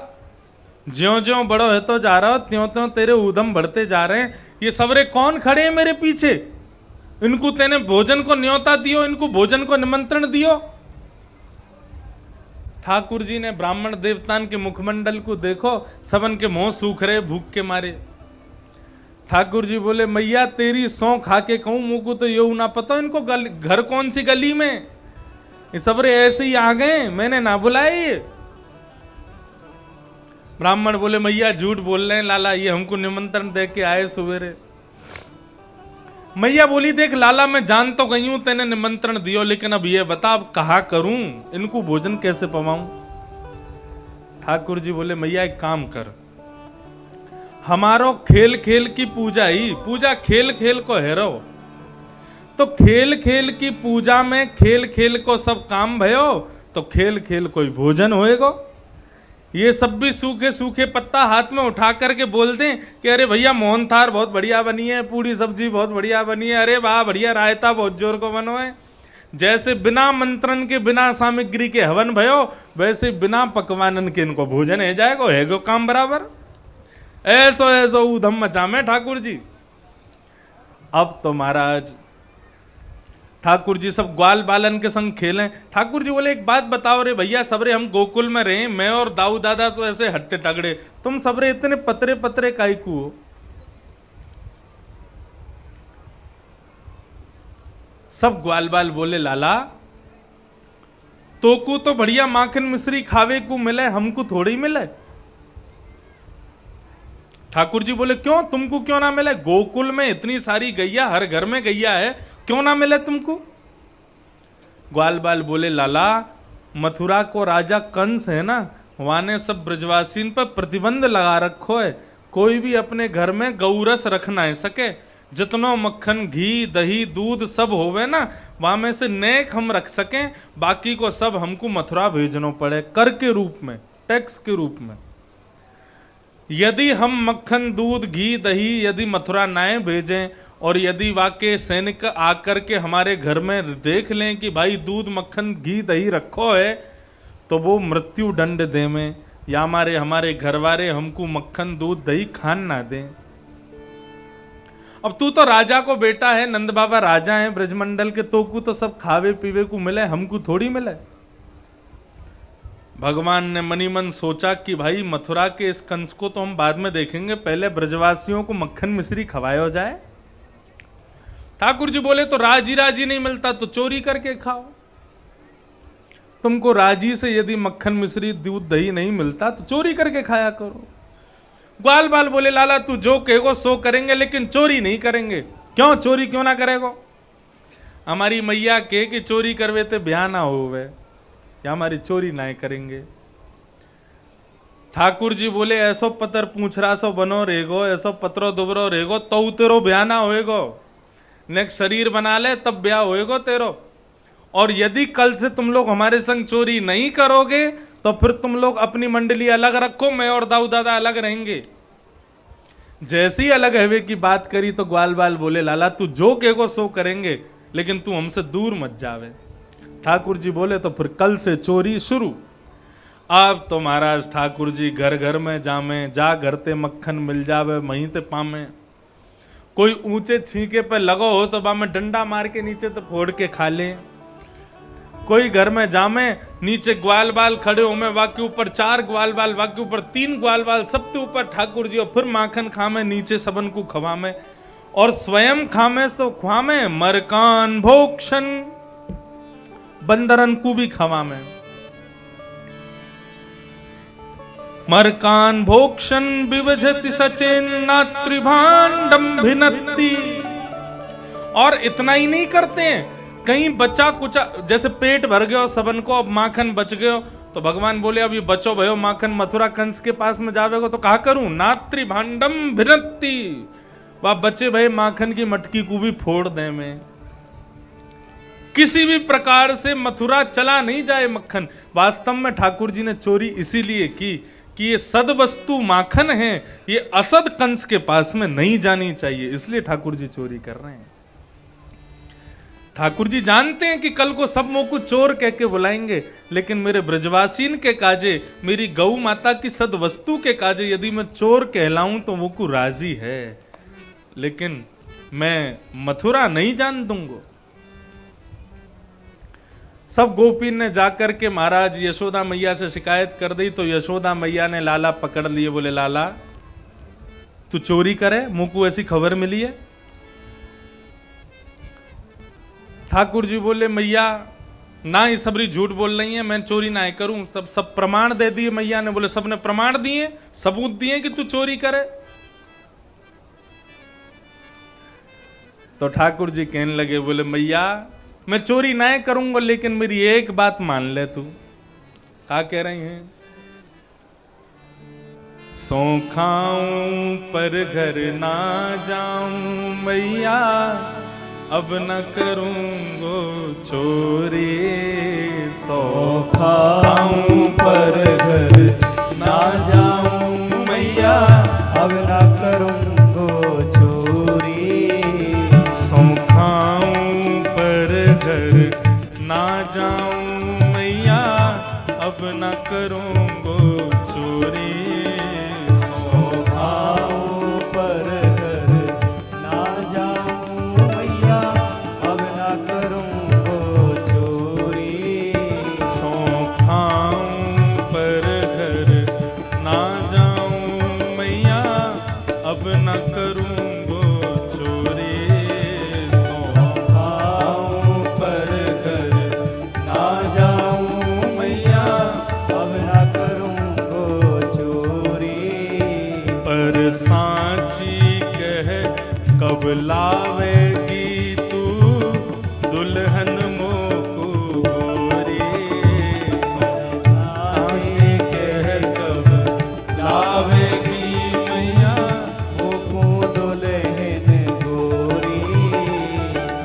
ज्यों ज्यों बड़ो है तो जा रहा हो, त्यों त्यों तेरे उधम बढ़ते जा रहे हैं। ये सबरे कौन खड़े हैं मेरे पीछे? इनको तेने भोजन को न्योता दियो, इनको भोजन को निमंत्रण दियो। ठाकुर जी ने ब्राह्मण देवतान के मुखमंडल को देखो, सबन के मुंह सूख रहे भूख के मारे। ठाकुर जी बोले मैया तेरी सौ खा के कहूं, मुंह को तो ये ना पता इनको घर कौन सी गली में, ये सबरे ऐसे ही आ गए, मैंने ना बुलाए। ब्राह्मण बोले मैया झूठ बोल रहे हैं लाला, ये हमको निमंत्रण दे के आए सवेरे। मैया बोली देख लाला मैं जान तो गई हूं तेने निमंत्रण दियो, लेकिन अब ये बता अब कहा करूं, इनको भोजन कैसे पवाऊं? ठाकुर जी बोले मैया एक काम कर, हमारो खेल खेल की पूजा ही पूजा खेल खेल को हेरो। तो खेल खेल की पूजा में खेल खेल को सब काम भयो तो खेल खेल कोई भोजन होएगा। ये सब भी सूखे सूखे पत्ता हाथ में उठा करके बोल दें कि अरे भैया मोहन थार बहुत बढ़िया बनी है, पूरी सब्जी बहुत बढ़िया बनी है, अरे वाह बढ़िया रायता बहुत जोर को बनो है। जैसे बिना मंत्रण के बिना सामग्री के हवन भयो वैसे बिना पकवानन के इनको भोजन है जाएगा, है गो काम बराबर। ऐसो ऐसो ऊधम मचा में ठाकुर जी। अब तो महाराज ठाकुर जी सब ग्वाल बालन के संग खेलें। ठाकुर जी बोले एक बात बताओ रे भैया, सबरे हम गोकुल में रहे, मैं और दाऊ दादा तो ऐसे हट्टे टगड़े, तुम सबरे इतने पतरे पतरे काईकू हो। सब ग्वाल बाल बोले लाला तोकू तो बढ़िया माखन मिश्री खावे को मिले, हमको थोड़ी मिले। ठाकुर जी बोले क्यों, तुमको क्यों ना मिले? गोकुल में इतनी सारी गैया, हर घर में गैया है, क्यों ना मिले तुमको? ग्वाल बाल बोले लाला मथुरा को राजा कंस है ना, वहां ने सब ब्रजवासीन पर प्रतिबंध लगा रखो है, कोई भी अपने घर में गौरस रख ना सके। जितनो मक्खन घी दही दूध सब होवे ना वहां में से नेक हम रख सकें, बाकी को सब हमको मथुरा भेजनो पड़े कर के रूप में, टैक्स के रूप में। यदि हम मक्खन दूध घी दही यदि मथुरा नाए भेजें और यदि वाकई सैनिक आकर के हमारे घर में देख लें कि भाई दूध मक्खन घी दही रखो है, तो वो मृत्यु दंड दे में या हमारे घर वाले हमको मक्खन दूध दही खान ना दें। अब तू तो राजा को बेटा है, नंद बाबा राजा हैं ब्रजमंडल के, तो को तो सब खावे पीवे को मिले, हमको थोड़ी मिले। भगवान ने मनी मन सोचा कि भाई मथुरा के इस कंस को तो हम बाद में देखेंगे, पहले ब्रजवासियों को मक्खन मिश्री खवाया हो जाए। ठाकुर जी बोले तो राजी राजी नहीं मिलता तो चोरी करके खाओ। तुमको राजी से यदि मक्खन मिश्री दूध दही नहीं मिलता तो चोरी करके खाया करो। ग्वाल बाल बोले लाला तू जो कहेगो सो करेंगे, लेकिन चोरी नहीं करेंगे। क्यों चोरी क्यों ना करेगो? हमारी मैया के कि चोरी करवे ते ब्याह ना होवे, या हमारी चोरी ना करेंगे। ठाकुर जी बोले ऐसो पतर पूछरा सो बनो रेगो, ऐसो पत्रो दुबरो रेगो तो तेरो ब्याह ना होएगो, नेक्स्ट शरीर बना ले तब ब्याह होएगो तेरो। और यदि कल से तुम लोग हमारे संग चोरी नहीं करोगे तो फिर तुम लोग अपनी मंडली अलग रखो, मैं और दाऊ दादा अलग रहेंगे। जैसी ही अलग हवे की बात करी तो ग्वाल बाल बोले लाला तू जो कहेगो सो करेंगे, लेकिन तू हमसे दूर मत जावे। ठाकुर जी बोले तो फिर कल से चोरी शुरू। अब तो महाराज ठाकुर जी घर घर में जामे, जा घर ते मक्खन मिल जावे वहीं ते पामे। कोई ऊंचे छींके पे लगो हो तो में डंडा मार के नीचे तो फोड़ के खा ले। कोई घर में जामे नीचे ग्वाल बाल खड़े हो में वाके ऊपर 4 ग्वाल बाल, वाके ऊपर 3 ग्वाल बाल, सबके ऊपर ठाकुर जी और फिर माखन खामे, नीचे सबन को खवामे और स्वयं खामे सो ख्वामे, मरकान भोक्षण बंदरन को भी खवामे। मरकान भोक्षण विभजति सचेन नात्रिभांडम भिनत्ति। और इतना ही नहीं करते हैं, कहीं बचा कुचा जैसे पेट भर गयो सबन को, अब माखन बच गयो तो भगवान बोले अब ये बचो भयो माखन मथुरा कंस के पास में जावेगो तो कहा करूं नात्री भांडम भिनत्ति, वह बचे भय माखन की मटकी को भी फोड़ दे में। किसी भी प्रकार से मथुरा चला नहीं जाए मक्खन। वास्तव में ठाकुर जी ने चोरी इसीलिए की कि ये सद वस्तु माखन है, ये असद कंस के पास में नहीं जानी चाहिए, इसलिए ठाकुर जी चोरी कर रहे हैं। ठाकुर जी जानते हैं कि कल को सब मुंह को चोर कह के बुलाएंगे, लेकिन मेरे ब्रजवासीन के काजे, मेरी गौ माता की सद वस्तु के काजे यदि मैं चोर कहलाऊं तो वो को राजी है, लेकिन मैं मथुरा नहीं जान दूंगा। सब गोपी ने जाकर के महाराज यशोदा मैया से शिकायत कर दी तो यशोदा मैया ने लाला पकड़ लिए, बोले लाला तू चोरी करे, मुंह को ऐसी खबर मिली है। ठाकुर जी बोले मैया ना ही सबरी झूठ बोल रही है, मैं चोरी ना करूं, सब प्रमाण दे दिए मैया ने। बोले सबने प्रमाण दिए, सबूत दिए कि तू चोरी करे। तो ठाकुर जी कहने लगे, बोले मैया मैं चोरी ना करूंगा, लेकिन मेरी एक बात मान ले तू। क्या कह रही हैं? सौ खाऊं पर घर ना जाऊं मैया, अब न करूंगो चोरी। सौ खाऊं पर घर ना जाऊं मैया, अब ना करूंगो चोरी। सौ खाऊं पर घर ना जाऊं मैया, अब न करूंगो चोरी। सौ खाऊं पर घर ना जाऊं मैया, अब ना करूंगो चोरी। सौ खाऊं पर घर ना जाऊं मैया, अब न करूंगो चोरी। सौ खाऊं पर घर ना जाऊं मैया, अब ना करूंगो चोरी। पर सांची कह कब लावेगी तू दुल्हन मोको गोरी। सांची कह कब लावेगी मैया, मोको दुल्हन गोरी।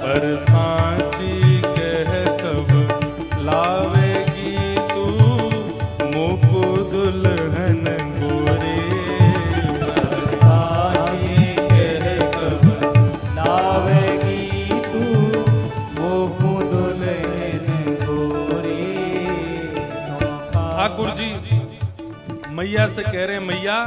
पर सांची कह कब लावेगी तू मोको दुल्हन गोरी। साची कह कब लावेगी तू, मोको दुल्हन गोरी। ठाकुर जी मैया से कह रहे हैं, मैया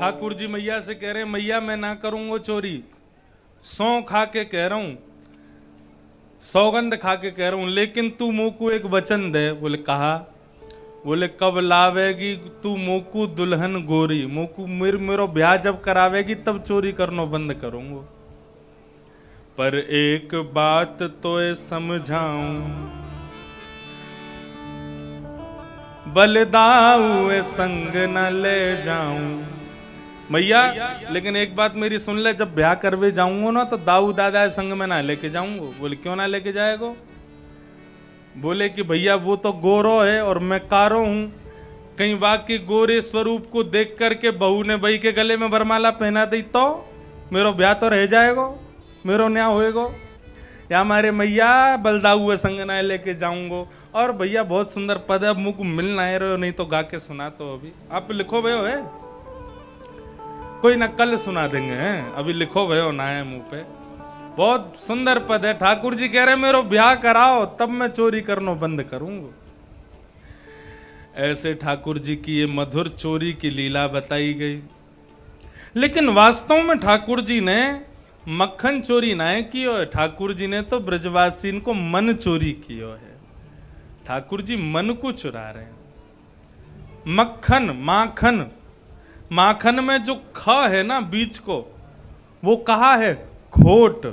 ठाकुर जी मैया से कह रहे हैं, मैया मैं ना करूंगा चोरी। सौ खा के कह रहा हूं, सौगंध खा के कह रहा हूं, लेकिन तू मोको एक वचन दे। बोले कहा? बोले कब लावेगी तू मोकू दुल्हन गोरी। मोकू मेरो ब्याह जब करावेगी तब चोरी करनो बंद करूंगा। पर एक बात तो समझाऊं, बलदाऊ संग न ले जाऊं। मैया लेकिन एक बात मेरी सुन ले, जब ब्याह करवे जाऊंगा ना तो दाऊ दादा संग में ना लेके जाऊंगा। बोले क्यों ना लेके जाएगो? बोले कि भैया वो तो गोरो है और मैं कारो हूं, कहीं बाकी गोरे स्वरूप को देख करके बहू ने भाई के गले में वरमाला पहना दी तो मेरो ब्याह तो रह जाएगो, मेरो न्याय होएगो। या हमारे मैया बलदाऊ संग ना लेके जाऊंगो। और भैया बहुत सुंदर पद है, अब मुझको मिल ना रहे हो, नहीं तो गा के सुना। तो अभी आप लिखो भयो है, कोई ना कल सुना देंगे हैं? अभी लिखो भयो ना है मुंह पे। बहुत सुंदर पद है। ठाकुर जी कह रहे मेरो ब्याह कराओ तब मैं चोरी करना बंद करूंगा। ऐसे ठाकुर जी की ये मधुर चोरी की लीला बताई गई। लेकिन वास्तव में ठाकुर जी ने मक्खन चोरी ना कियो है, ठाकुर जी ने तो ब्रजवासी को मन चोरी कियो है। ठाकुर जी मन को चुरा रहे हैं। मक्खन माखन, माखन में जो ख है ना बीच को, वो कहा है खोट।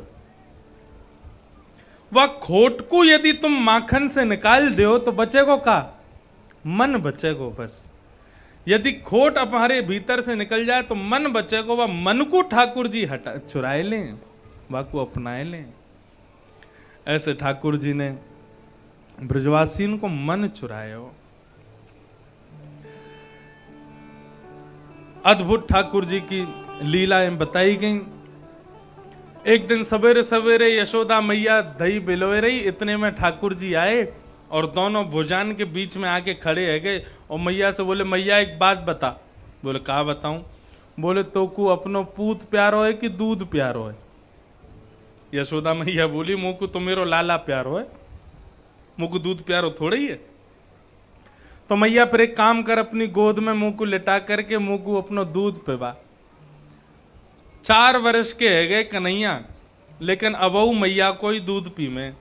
वह खोट को यदि तुम माखन से निकाल दो तो बचेगो का? मन बचेगो बस। यदि खोट हमारे भीतर से निकल जाए तो मन बचेगो। वह मन को ठाकुर जी हटा चुराए लें, वह को अपनाए लें। ऐसे ठाकुर जी ने ब्रजवासियों को मन चुरायो। अद्भुत ठाकुर जी की लीलाएं बताई गईं। एक दिन सवेरे सवेरे यशोदा मैया दही बिलोए रही, इतने में ठाकुर जी आए और दोनों भुजान के बीच में आके खड़े है गए और मैया से बोले मैया एक बात बता। बोले कहा बताऊं? बोले तो को अपनो पूत प्यारो है कि दूध प्यारो है? यशोदा मैया बोली मुँह को तो मेरो लाला प्यारो है, मुँह को दूध प्यारो थोड़ा ही है। तो मैया फिर एक काम कर, अपनी गोद में मुंह को लिटा करके मुंह को अपनो दूध पिवा। 4 वर्ष के है गए कन्हैया, लेकिन अबऊ मैया को ही दूध पीवे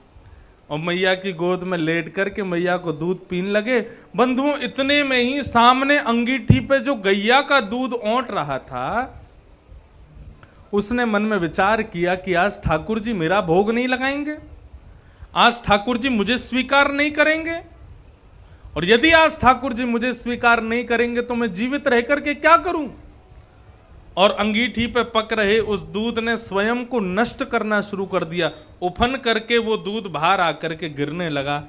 और मैया की गोद में लेट करके मैया को दूध पीने लगे। बंधुओं, इतने में ही सामने अंगीठी पे जो गैया का दूध औंट रहा था, उसने मन में विचार किया कि आज ठाकुर जी मेरा भोग नहीं लगाएंगे, आज ठाकुर जी मुझे स्वीकार नहीं करेंगे, और यदि आज ठाकुर जी मुझे स्वीकार नहीं करेंगे तो मैं जीवित रह करके क्या करूं। और अंगीठी पे पक रहे उस दूध ने स्वयं को नष्ट करना शुरू कर दिया। उफन करके वो दूध बाहर आकर के गिरने लगा।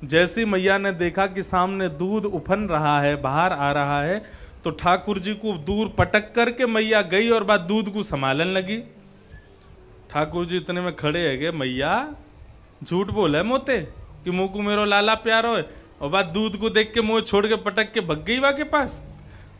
जैसी मैया ने देखा कि सामने दूध उफन रहा है, बाहर आ रहा है, तो ठाकुर जी को दूर पटक करके मैया गई और बाद दूध को संभालने लगी। ठाकुर जी इतने में खड़े है गए, मैया झूठ बोले मोते कि मुंह को मेरो लाला प्यारो है, और बाद दूध को देख के मुंह छोड़ के पटक के भग गई बा के पास।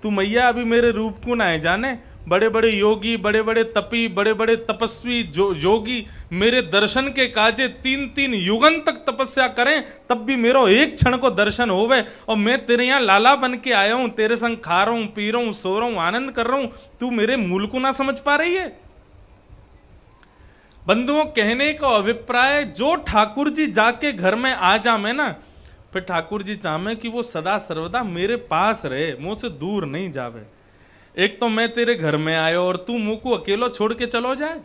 तू मैया अभी मेरे रूप को ना है जाने, बड़े बड़े योगी, बड़े बड़े तपी, बड़े बड़े तपस्वी योगी मेरे दर्शन के काजे 3-3 युगन तक तपस्या करें, तब भी मेरो एक क्षण को दर्शन होवे, और मैं तेरे यहाँ लाला बन के आया हूं, तेरे संग खा रहा हूं, पी रहा हूं, सो रहा हूं, आनंद कर रहा हूं, तू मेरे मूल को ना समझ पा रही है। बंधुओं, कहने का अभिप्राय, जो ठाकुर जी जाके घर में आ जामे ना, फिर ठाकुर जी चाहे कि वो सदा सर्वदा मेरे पास रहे, मुंह से दूर नहीं जावे। एक तो मैं तेरे घर में आयो और तू मुंह को अकेलो छोड़ के चलो जाए।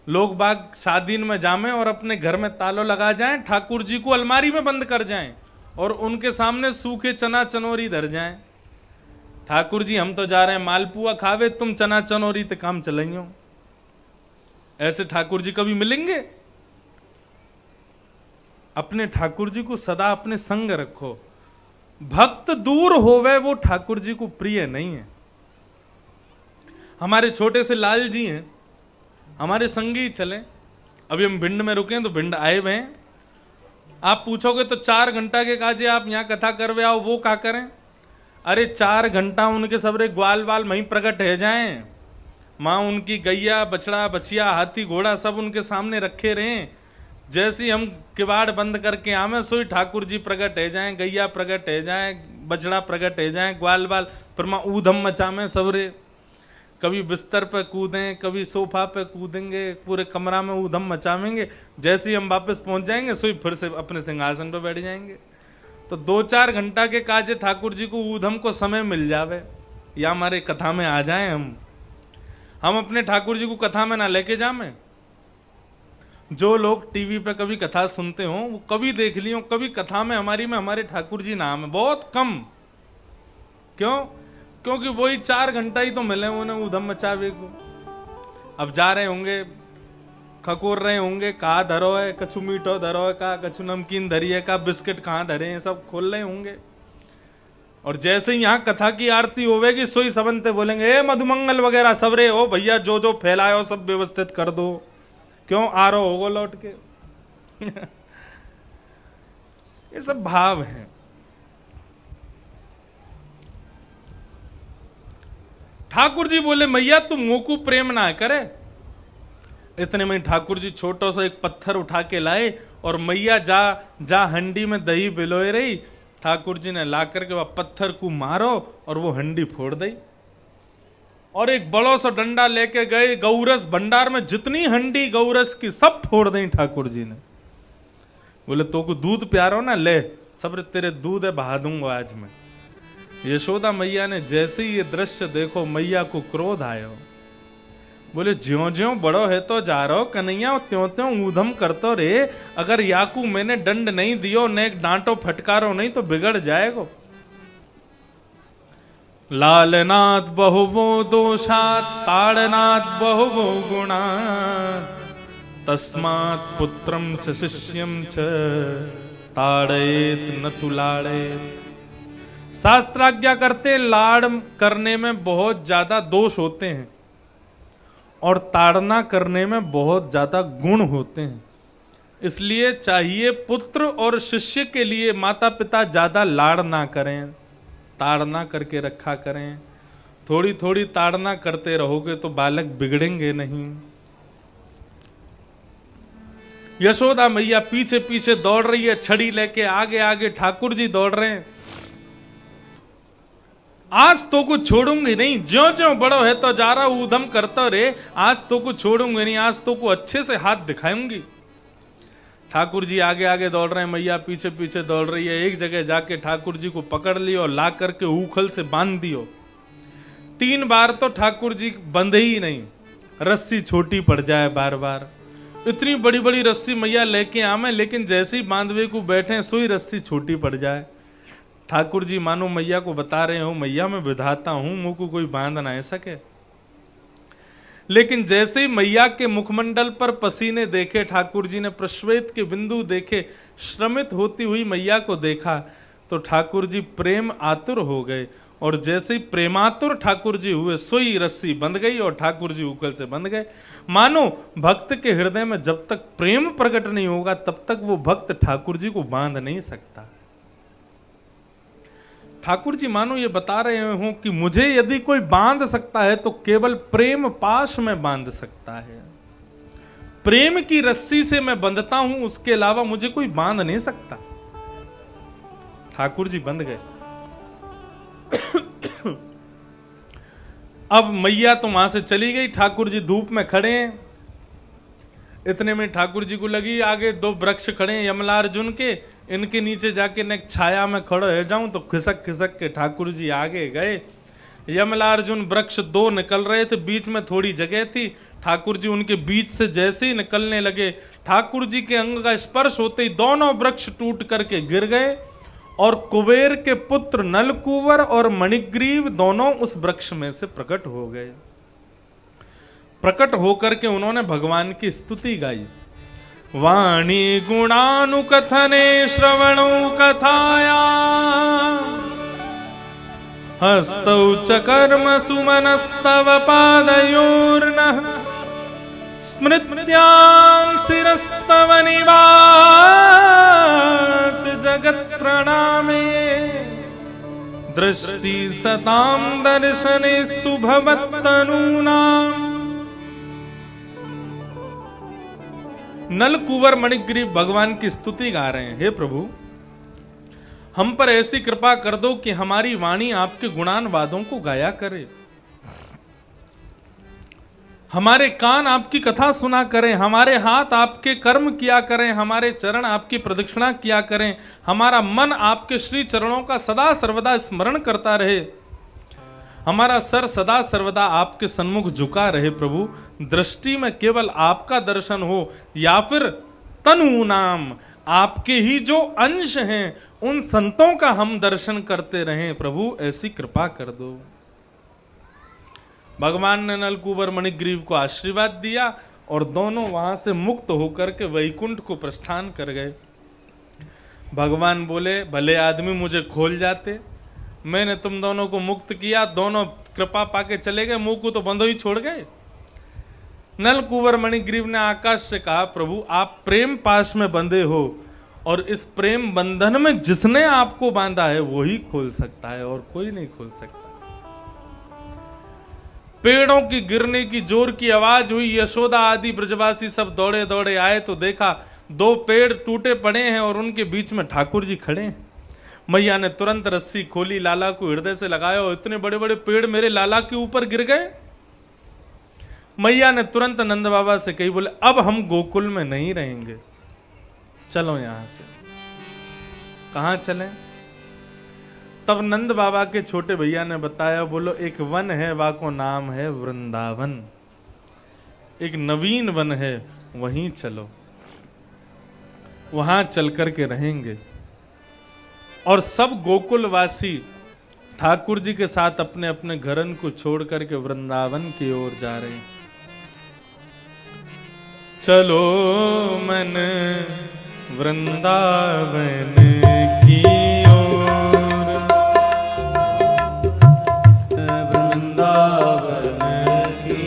लोग बाग शादी में जामे और अपने घर में तालो लगा जाएं, ठाकुर जी को अलमारी में बंद कर जाएं और उनके सामने सूखे चना चनोरी धर जाएं। ठाकुर जी हम तो जा रहे हैं मालपुआ खावे, तुम चना चनोरी ते काम चलाइयो। ऐसे ठाकुर जी कभी मिलेंगे? अपने ठाकुर जी को सदा अपने संग रखो। भक्त दूर होवे वो ठाकुर जी को प्रिय नहीं है। हमारे छोटे से लाल जी हैं, हमारे संगी ही चले। अभी हम भिंड में रुके हैं तो भिंड आए हुए हैं। आप पूछोगे तो 4 घंटा के काजे आप यहाँ कथा करवे आओ, वो क्या करें? अरे 4 घंटा उनके सबरे ग्वाल बाल वहीं प्रकट है जाएं, माँ उनकी गैया बछड़ा बछिया हाथी घोड़ा सब उनके सामने रखे रहें। जैसी हम किवाड़ बंद करके आवे सोई ठाकुर जी प्रकट है जाएं, गैया प्रकट है जाएं, बछड़ा प्रकट है जाएं, ग्वाल बाल पर माँ ऊधम मचावे सबरे। कभी बिस्तर पे कूदें, कभी सोफा पे कूदेंगे, पूरे कमरा में ऊधम मचावेंगे। जैसे ही हम वापस पहुंच जाएंगे सोई फिर से अपने सिंहासन पे बैठ जाएंगे। तो 2-4 घंटा के काजे ठाकुर जी को ऊधम को समय मिल जावे या हमारे कथा में आ जाए। हम अपने ठाकुर जी को कथा में ना लेके जामे। जो लोग टीवी पे कभी कथा सुनते हो वो कभी देख लियो, कभी कथा में हमारे ठाकुर जी नाम है, बहुत कम। क्यों? क्योंकि वही 4 घंटा ही तो मिले उन्हें ऊधम मचावे को। अब जा रहे होंगे, खकोर रहे होंगे, कहाँ धरो है, कछु मीठो धरो है, का कछु नमकीन धरी है, का बिस्किट कहाँ धरे हैं, सब खोल रहे होंगे। और जैसे ही यहाँ कथा की आरती होवेगी सोई सबनते बोलेंगे ए मधुमंगल वगैरह सब रे हो भैया, जो जो फैलायो सब व्यवस्थित कर दो। क्यों? आ रहा होगो लौट के। ये सब भाव है। ठाकुर जी बोले मैया तुम मोकू प्रेम ना करे। इतने में ठाकुर जी छोटा सा एक पत्थर उठा के लाए और मैया जा हंडी में दही बिलोए रही। ठाकुर जी ने ला करके वह पत्थर को मारो और वो हंडी फोड़ दी। और एक बड़ो सा डंडा लेके गए, गौरस भंडार में जितनी हंडी गौरस की सब फोड़ दी ठाकुर जी ने। बोले तो को दूध प्यारो ना, ले सब तेरे दूध है बहा दूंगा आज मैं। यशोदा मैया ने जैसे ही ये दृश्य देखो मैया को क्रोध आयो। बोले ज्यो ज्यो बड़ो है तो जा रहो कन्हैया, त्यों त्यों ऊधम करतो रे। अगर याकू मैंने दंड नहीं दियो, ने डांटो फटकारो नहीं तो बिगड़ जाएगो। लालनाथ बहुवो दोषात ताड़नाथ बहुवो गुणात, तस्मात् पुत्रम च शिष्यम च ताड़येत न तु लाड़ेत। शास्त्राज्ञा करते लाड़ करने में बहुत ज्यादा दोष होते हैं और ताड़ना करने में बहुत ज्यादा गुण होते हैं। इसलिए चाहिए पुत्र और शिष्य के लिए माता पिता ज्यादा लाड़ ना करें, ताड़ना करके रखा करें। थोड़ी थोड़ी ताड़ना करते रहोगे तो बालक बिगड़ेंगे नहीं। यशोदा मैया पीछे पीछे दौड़ रही है, छड़ी लेके आगे आगे ठाकुर जी दौड़ रहे हैं। आज तो कुछ छोड़ूंगी नहीं, ज्यो ज्यो बड़ो है तो जा रहा ऊधम करता रे, आज तो कुछ छोड़ूंगी नहीं, आज तो को अच्छे से हाथ दिखाऊंगी। ठाकुर जी आगे आगे दौड़ रहे हैं, मैया पीछे पीछे दौड़ रही है। एक जगह जाके ठाकुर जी को पकड़ लियो और ला करके उखल से बांध दियो। 3 बार तो ठाकुर जी बंधे ही नहीं, रस्सी छोटी पड़ जाए बार बार। इतनी बड़ी बड़ी रस्सी मैया लेके आवे, लेकिन जैसे ही बांधवे को बैठे सोई रस्सी छोटी पड़ जाए। ठाकुर जी मानो मैया को बता रहे हो, मैया मैं विधाता हूं, मुंह को कोई बांध ना सके। लेकिन जैसे ही मैया के मुखमंडल पर पसीने देखे, ठाकुर जी ने प्रश्वेत के बिंदु देखे, श्रमित होती हुई मैया को देखा, तो ठाकुर जी प्रेम आतुर हो गए। और जैसे ही प्रेमातुर ठाकुर जी हुए, सोई रस्सी बंध गई और ठाकुर जी उकल से बंध गए। मानो भक्त के हृदय में जब तक प्रेम प्रकट नहीं होगा तब तक वो भक्त ठाकुर जी को बांध नहीं सकता। ठाकुर जी मानो ये बता रहे हो कि मुझे यदि कोई बांध सकता है तो केवल प्रेम पाश में बांध सकता है। प्रेम की रस्सी से मैं बंधता हूं, उसके अलावा मुझे कोई बांध नहीं सकता। ठाकुर जी बंध गए। अब मैया तो वहां से चली गई, ठाकुर जी धूप में खड़े हैं। इतने में ठाकुर जी को लगी आगे 2 वृक्ष खड़े हैं यमलार्जुन के, इनके नीचे जाके न छाया में खड़े हो जाऊं, तो खिसक खिसक के ठाकुर जी आगे गए। यमलार्जुन वृक्ष 2 निकल रहे थे, बीच में थोड़ी जगह थी। ठाकुर जी उनके बीच से जैसे ही निकलने लगे, ठाकुर जी के अंग का स्पर्श होते ही दोनों वृक्ष टूट करके गिर गए और कुबेर के पुत्र नलकूवर और मणिग्रीव दोनों उस वृक्ष में से प्रकट हो गए। प्रकट होकर के उन्होंने भगवान की स्तुति गाई। वाणी गुणानुकथने श्रवणो कथाया, हस्तौ च कर्म सुमनस्तव पादयोर्नः, स्मृत्यां शिरस्तव निवास जगत् प्रणामे, दृष्टि सतां दर्शनेस्तु भवत्तनूनाम्। नलकूवर मणिग्रीव भगवान की स्तुति गा रहे हैं। हे प्रभु, हम पर ऐसी कृपा कर दो कि हमारी वाणी आपके गुणानवादों को गाया करे, हमारे कान आपकी कथा सुना करें, हमारे हाथ आपके कर्म किया करें, हमारे चरण आपकी प्रदक्षिणा किया करें, हमारा मन आपके श्री चरणों का सदा सर्वदा स्मरण करता रहे, हमारा सर सदा सर्वदा आपके सन्मुख झुका रहे। प्रभु, दृष्टि में केवल आपका दर्शन हो या फिर तनु नाम आपके ही जो अंश हैं उन संतों का हम दर्शन करते रहें। प्रभु, ऐसी कृपा कर दो। भगवान ने नलकूबर मणिग्रीव को आशीर्वाद दिया और दोनों वहां से मुक्त होकर के वैकुंठ को प्रस्थान कर गए। भगवान बोले, भले आदमी मुझे खोल जाते, मैंने तुम दोनों को मुक्त किया, दोनों कृपा पाके चले गए, मुंह को तो बंधो ही छोड़ गए। नलकूबर मणिग्रीव ने आकाश से कहा, प्रभु आप प्रेम पाश में बंधे हो और इस प्रेम बंधन में जिसने आपको बांधा है वो ही खोल सकता है और कोई नहीं खोल सकता। पेड़ों की गिरने की जोर की आवाज हुई, यशोदा आदि ब्रजवासी सब दौड़े दौड़े आए तो देखा 2 पेड़ टूटे पड़े हैं और उनके बीच में ठाकुर जी खड़े हैं। मैया ने तुरंत रस्सी खोली, लाला को हृदय से लगाया और इतने बड़े बड़े पेड़ मेरे लाला के ऊपर गिर गए। मैया ने तुरंत नंद बाबा से कही, बोले अब हम गोकुल में नहीं रहेंगे, चलो यहां से। कहां चलें? तब नंद बाबा के छोटे भैया ने बताया, बोलो एक वन है, वाको नाम है वृंदावन, एक नवीन वन है, वहीं चलो, वहां चल करके रहेंगे। और सब गोकुलवासी ठाकुर जी के साथ अपने अपने घरन को छोड़ करके वृंदावन की ओर जा रहे हैं। चलो मन वृंदावन की ओर, वृंदावन की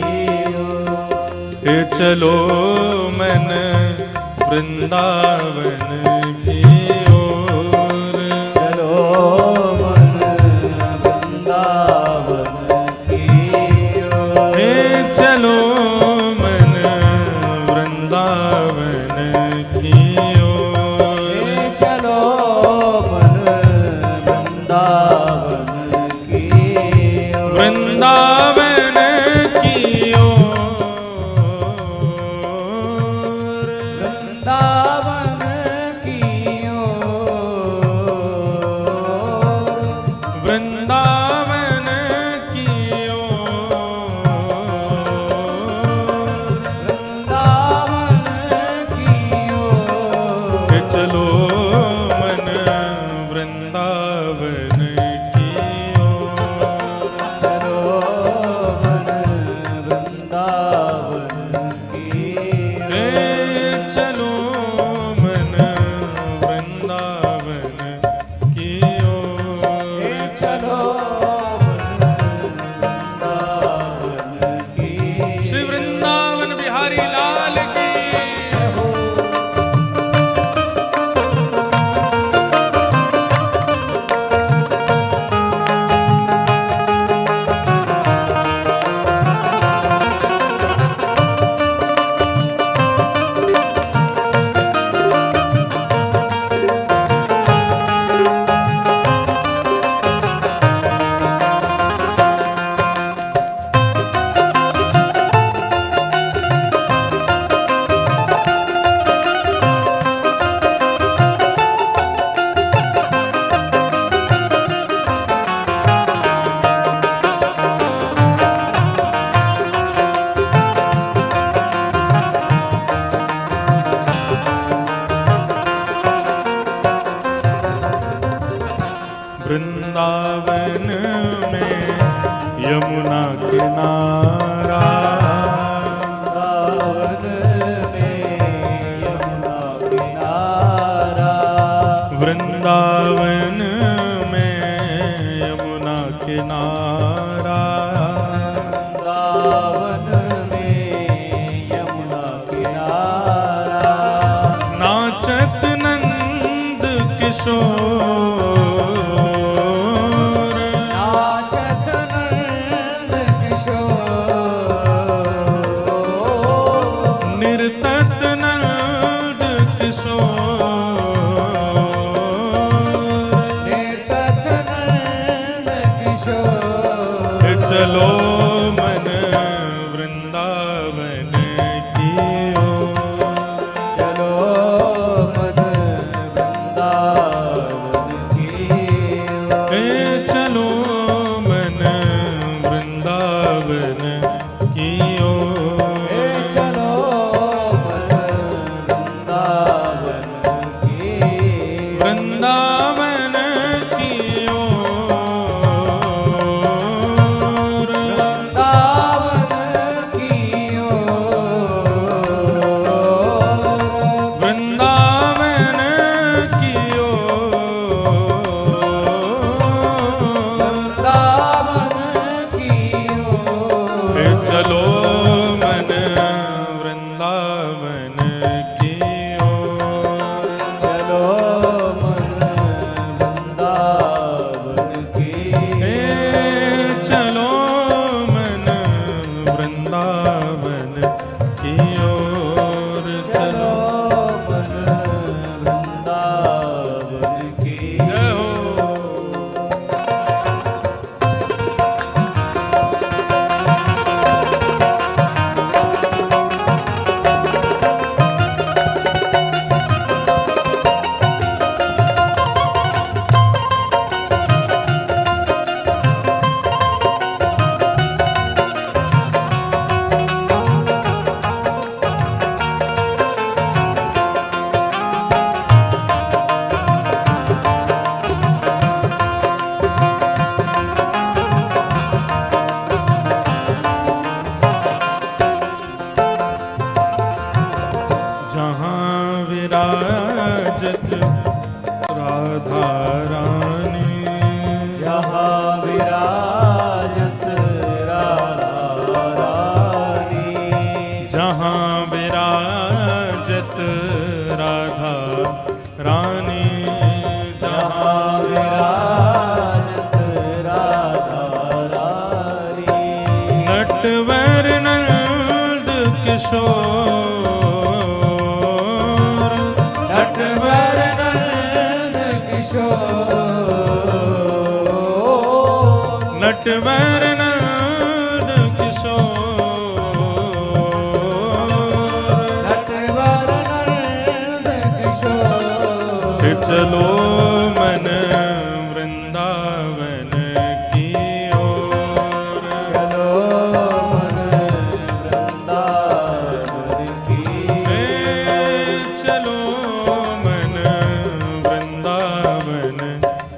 ओर, चलो मन वृंदावन की ओर, चलो मन वृंदावन की ओर, चलो मन वृंदावन की ओर, चलो मन वृंदावन की वृंदावन में यमुना किनारा, वृंदावन में यमुना किनारा, वृंदावन में यमुना किनारा, वृंदावन में यमुना किनारा, नाचत नंद किशोर, नाचत नंद किशोर, निर्तत नंद किशोर, निर्तत नंद किशोर, चलो मन वृंदावन की ओर, चलो मन वृंदावन की ओर, चलो मन वृंदावन की ओर, चलो मन वृंदावन की वृंदावन की ओर, वृंदावन की ओर, वृंदावन की ओर, वृंदावन की ओर, चलो मन वृंदावन की ओर, चलो मन वृंदावन की चलो मन वृंदावन की ओर, चलो मन वृंदावन की जय हो। जहाँ विराजत राधा रानी, यहाँ विराजत राधा रानी, जहाँ विराजत राधा रानी, जहाँ विराजत राधा रानी, नटवर नंद किशोर, नटवर नंद किशोर, नटवर नंद किशोर, नटवर नंद किशोर, चलो मन वृंदावन की ओर, चलो मन वृंदावन की चलो मन वृंदावन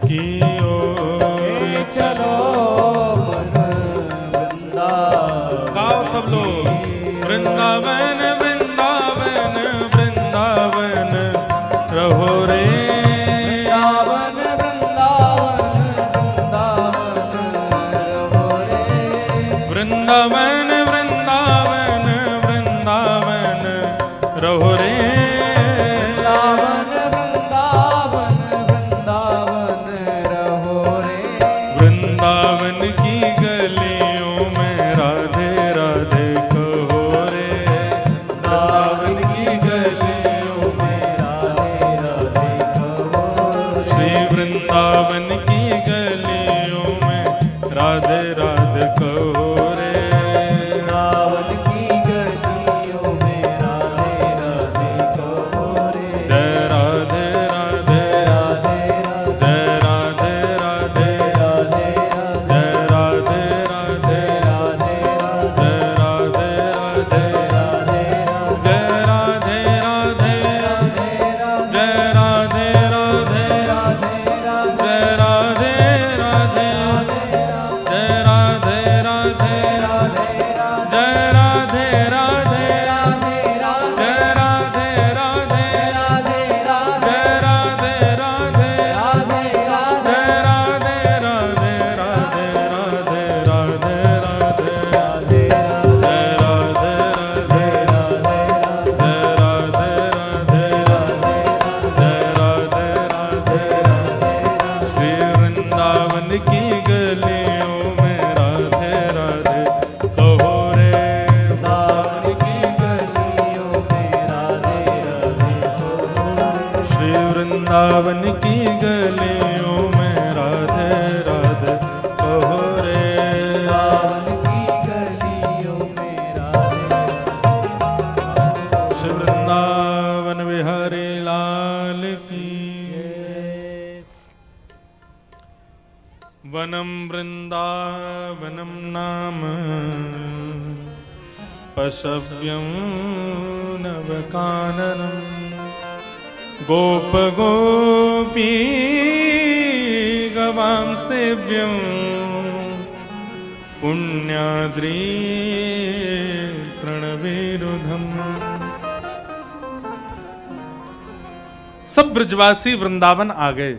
की ओर, चलो मन वृंदावन गाओ सब लोग, वृंदावन वृंदावन वृंदावन रहो रे, वृंदावन वृंदावन वृंदावन रहो रे, वृंदावन वृंदावन वृंदावन रहो रे, वृंदावन वृंदावन रहो रे, वृंदावन की गलियों में राधे राधे कहो रे, वृंदावन की गलियों में राधे राधे कहो रे, श्री वृंदावन की गलियों में राधे राधे कहो रे, वृंदावन की गलियों में राधे राधे कहो रे, जय राधे राधे राधे जय राधे राधे राधे जय राधे राधे राधे जय राधे राधे राधे जय राधे राधे राधे जय राधे राधे राधे जय राधे वृंदावन की गलियों में राधे राधे कहो रे। वृंदावन की गलियों में राधे श्री वृंदावन बिहारी लाल की। वनम वृंदावनम नाम पशव्यं नवकाननम् गोप गोपी गवां सेव्यं पुण्याद्री प्रणवेरुधम। सब ब्रजवासी वृंदावन आ गए।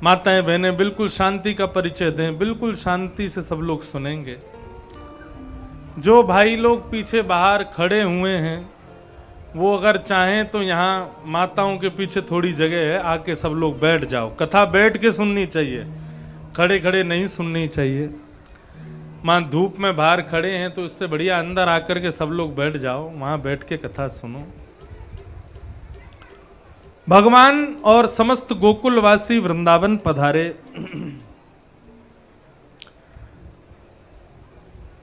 माताएं बहनें बिल्कुल शांति का परिचय दें, बिल्कुल शांति से सब लोग सुनेंगे। जो भाई लोग पीछे बाहर खड़े हुए हैं वो अगर चाहें तो यहाँ माताओं के पीछे थोड़ी जगह है, आके सब लोग बैठ जाओ। कथा बैठ के सुननी चाहिए, खड़े खड़े नहीं सुननी चाहिए। मां धूप में बाहर खड़े हैं तो इससे बढ़िया अंदर आकर के सब लोग बैठ जाओ, वहां बैठ के कथा सुनो। भगवान और समस्त गोकुलवासी वृंदावन पधारे।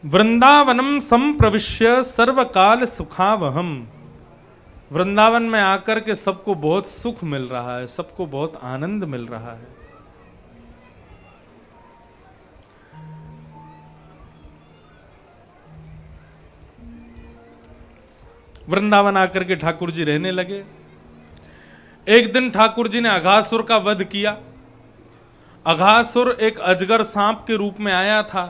वृंदावनम संप्रविश्य सर्वकाल सुखावहम। वृंदावन में आकर के सबको बहुत सुख मिल रहा है, सबको बहुत आनंद मिल रहा है। वृंदावन आकर के ठाकुर जी रहने लगे। एक दिन ठाकुर जी ने अघासुर का वध किया। अघासुर एक अजगर सांप के रूप में आया था।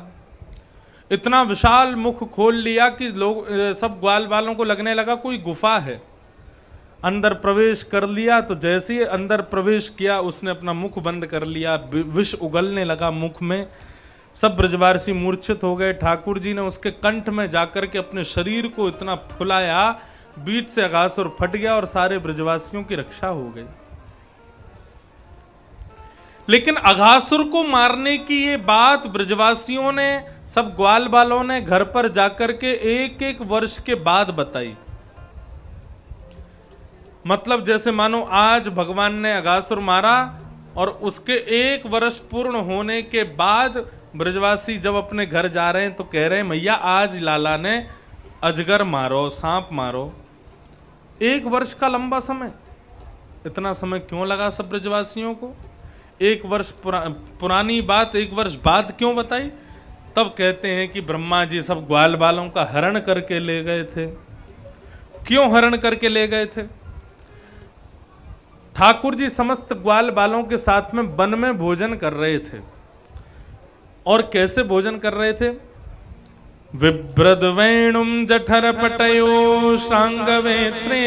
इतना विशाल मुख खोल लिया कि लोग सब ग्वाल वालों को लगने लगा कोई गुफा है। अंदर प्रवेश कर लिया तो जैसे ही अंदर प्रवेश किया उसने अपना मुख बंद कर लिया, विष उगलने लगा मुख में। सब ब्रजवासी मूर्छित हो गए। ठाकुर जी ने उसके कंठ में जाकर के अपने शरीर को इतना फुलाया, बीच से अघासुर फट गया और सारे ब्रजवासियों की रक्षा हो गई। लेकिन अघासुर को मारने की ये बात ब्रजवासियों ने, सब ग्वाल बालों ने घर पर जाकर के एक एक वर्ष के बाद बताई। मतलब जैसे मानो आज भगवान ने अघासुर मारा और उसके एक वर्ष पूर्ण होने के बाद ब्रजवासी जब अपने घर जा रहे हैं तो कह रहे हैं मैया आज लाला ने अजगर मारो, सांप मारो। एक वर्ष का लंबा समय, इतना समय क्यों लगा सब ब्रजवासियों को? एक वर्ष पुरानी बात एक वर्ष बाद क्यों बताई? तब कहते हैं कि ब्रह्मा जी सब ग्वाल बालों का हरण करके ले गए थे। क्यों हरण करके ले गए थे? ठाकुर जी समस्त ग्वाल बालों के साथ में वन में भोजन कर रहे थे। और कैसे भोजन कर रहे थे? विभ्रद वेणुम जठर पटयो श्रांगवेत्रे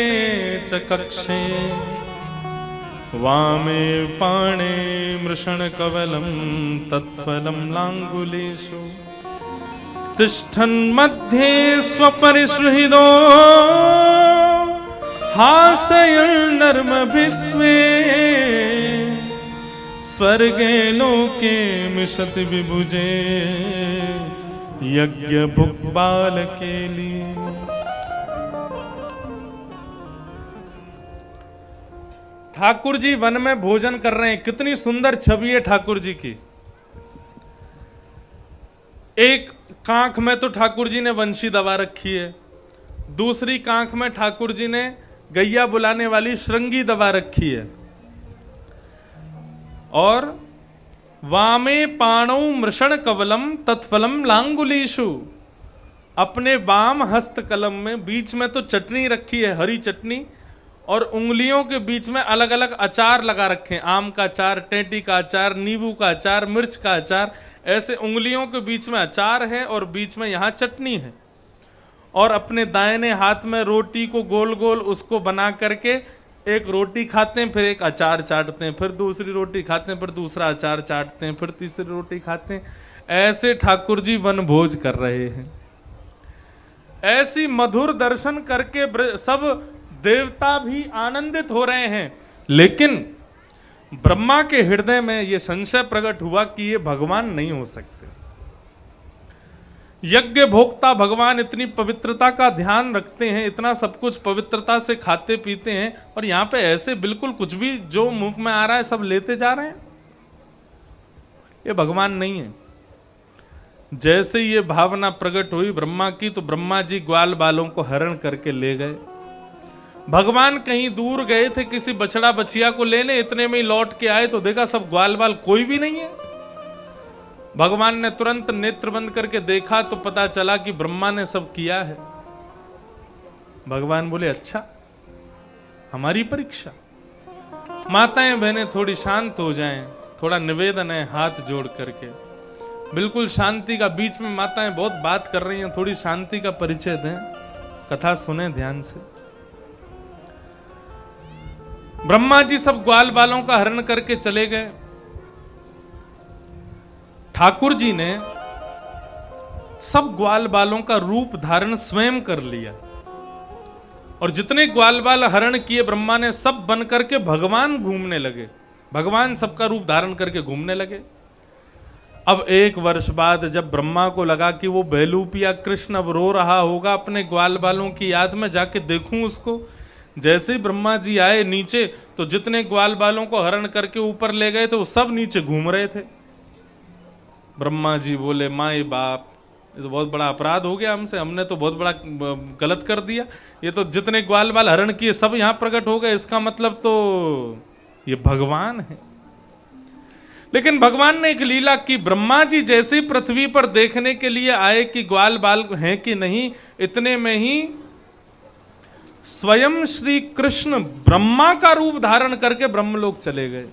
च कक्षे वामे पाणे मृषण कवलम तत्फलम लांगुलेषु तिष्ठन् मध्ये स्वपरिसृहिदो हासयन् नर्मभिस्वे स्वर्गे लोके मिषति विभुजे यज्ञ भुक् बालकेली। ठाकुर जी वन में भोजन कर रहे हैं। कितनी सुंदर छवि है ठाकुर जी की। एक कांख में तो ठाकुर जी ने वंशी दबा रखी है, दूसरी कांख में ठाकुर जी ने गैया बुलाने वाली श्रृंगी दबा रखी है। और वामे पाणौ मृषण कवलम तत्फलम लांगुलीषु, अपने वाम हस्त कलम में बीच में तो चटनी रखी है, हरी चटनी, और उंगलियों के बीच में अलग अलग अचार लगा रखे हैं। आम का अचार, टेंटी का अचार, नींबू का अचार, मिर्च का अचार, ऐसे उंगलियों के बीच में अचार है और बीच में यहाँ चटनी है। और अपने दाहिने हाथ में रोटी को गोल गोल उसको बना करके एक रोटी खाते हैं, फिर एक अचार चाटते हैं, फिर दूसरी रोटी खाते हैं, फिर दूसरा अचार चाटते हैं, फिर तीसरी रोटी खाते हैं। ऐसे ठाकुर जी वन भोज कर रहे हैं। ऐसी मधुर दर्शन करके सब देवता भी आनंदित हो रहे हैं। लेकिन ब्रह्मा के हृदय में यह संशय प्रकट हुआ कि ये भगवान नहीं हो सकते। यज्ञ भोक्ता भगवान इतनी पवित्रता का ध्यान रखते हैं, इतना सब कुछ पवित्रता से खाते पीते हैं, और यहां पे ऐसे बिल्कुल कुछ भी जो मुंह में आ रहा है सब लेते जा रहे हैं। ये भगवान नहीं है। जैसे ये भावना प्रकट हुई ब्रह्मा की, तो ब्रह्मा जी ग्वाल बालों को हरण करके ले गए। भगवान कहीं दूर गए थे किसी बछड़ा बछिया को लेने, इतने में ही लौट के आए तो देखा सब ग्वाल बाल कोई भी नहीं है। भगवान ने तुरंत नेत्र बंद करके देखा तो पता चला कि ब्रह्मा ने सब किया है। भगवान बोले अच्छा, हमारी परीक्षा। माताएं बहनें थोड़ी शांत हो जाएं, थोड़ा निवेदन है हाथ जोड़ करके, बिल्कुल शांति का। बीच में माताएं बहुत बात कर रही हैं, थोड़ी शांति का परिचय दें, कथा सुने ध्यान से। ब्रह्मा जी सब ग्वाल बालों का हरण करके चले गए। ठाकुर जी ने सब ग्वाल बालों का रूप धारण स्वयं कर लिया, और जितने ग्वाल बाल हरण किए ब्रह्मा ने सब बन करके भगवान घूमने लगे। भगवान सबका रूप धारण करके घूमने लगे। अब 1 वर्ष बाद जब ब्रह्मा को लगा कि वो बहलूपिया कृष्ण अब रो रहा होगा अपने ग्वाल बालों की याद में, जाके देखूं उसको। जैसे ही ब्रह्मा जी आए नीचे, तो जितने ग्वाल बालों को हरण करके ऊपर ले गए थे वो सब नीचे घूम रहे थे। ब्रह्मा जी बोले माए बाप, ये तो बहुत बड़ा अपराध हो गया हमसे, हमने तो बहुत बड़ा गलत कर दिया। ये तो जितने ग्वाल बाल हरण किए सब यहां प्रकट हो गए, इसका मतलब तो ये भगवान है। लेकिन भगवान ने एक लीला की। ब्रह्मा जी जैसे ही पृथ्वी पर देखने के लिए आए कि ग्वाल बाल हैं कि नहीं, इतने में ही स्वयं श्री कृष्ण ब्रह्मा का रूप धारण करके ब्रह्मलोक चले गए,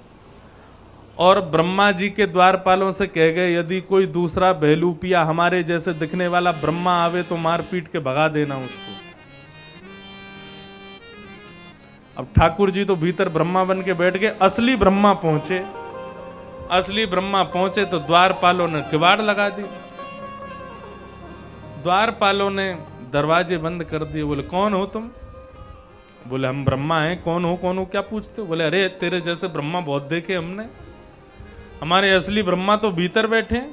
और ब्रह्मा जी के द्वारपालों से कह गए यदि कोई दूसरा बहलूपिया हमारे जैसे दिखने वाला ब्रह्मा आवे तो मार पीट के भगा देना उसको। अब ठाकुर जी तो भीतर ब्रह्मा बन के बैठ गए। असली ब्रह्मा पहुंचे। असली ब्रह्मा पहुंचे तो द्वारपालों ने किवाड़ लगा दिए। द्वारपालों ने दरवाजे बंद कर दिए। बोले कौन हो तुम? बोले हम ब्रह्मा हैं। कौन हो क्या पूछते हो? बोले अरे तेरे जैसे ब्रह्मा बहुत देखे हमने, हमारे असली ब्रह्मा तो भीतर बैठे हैं,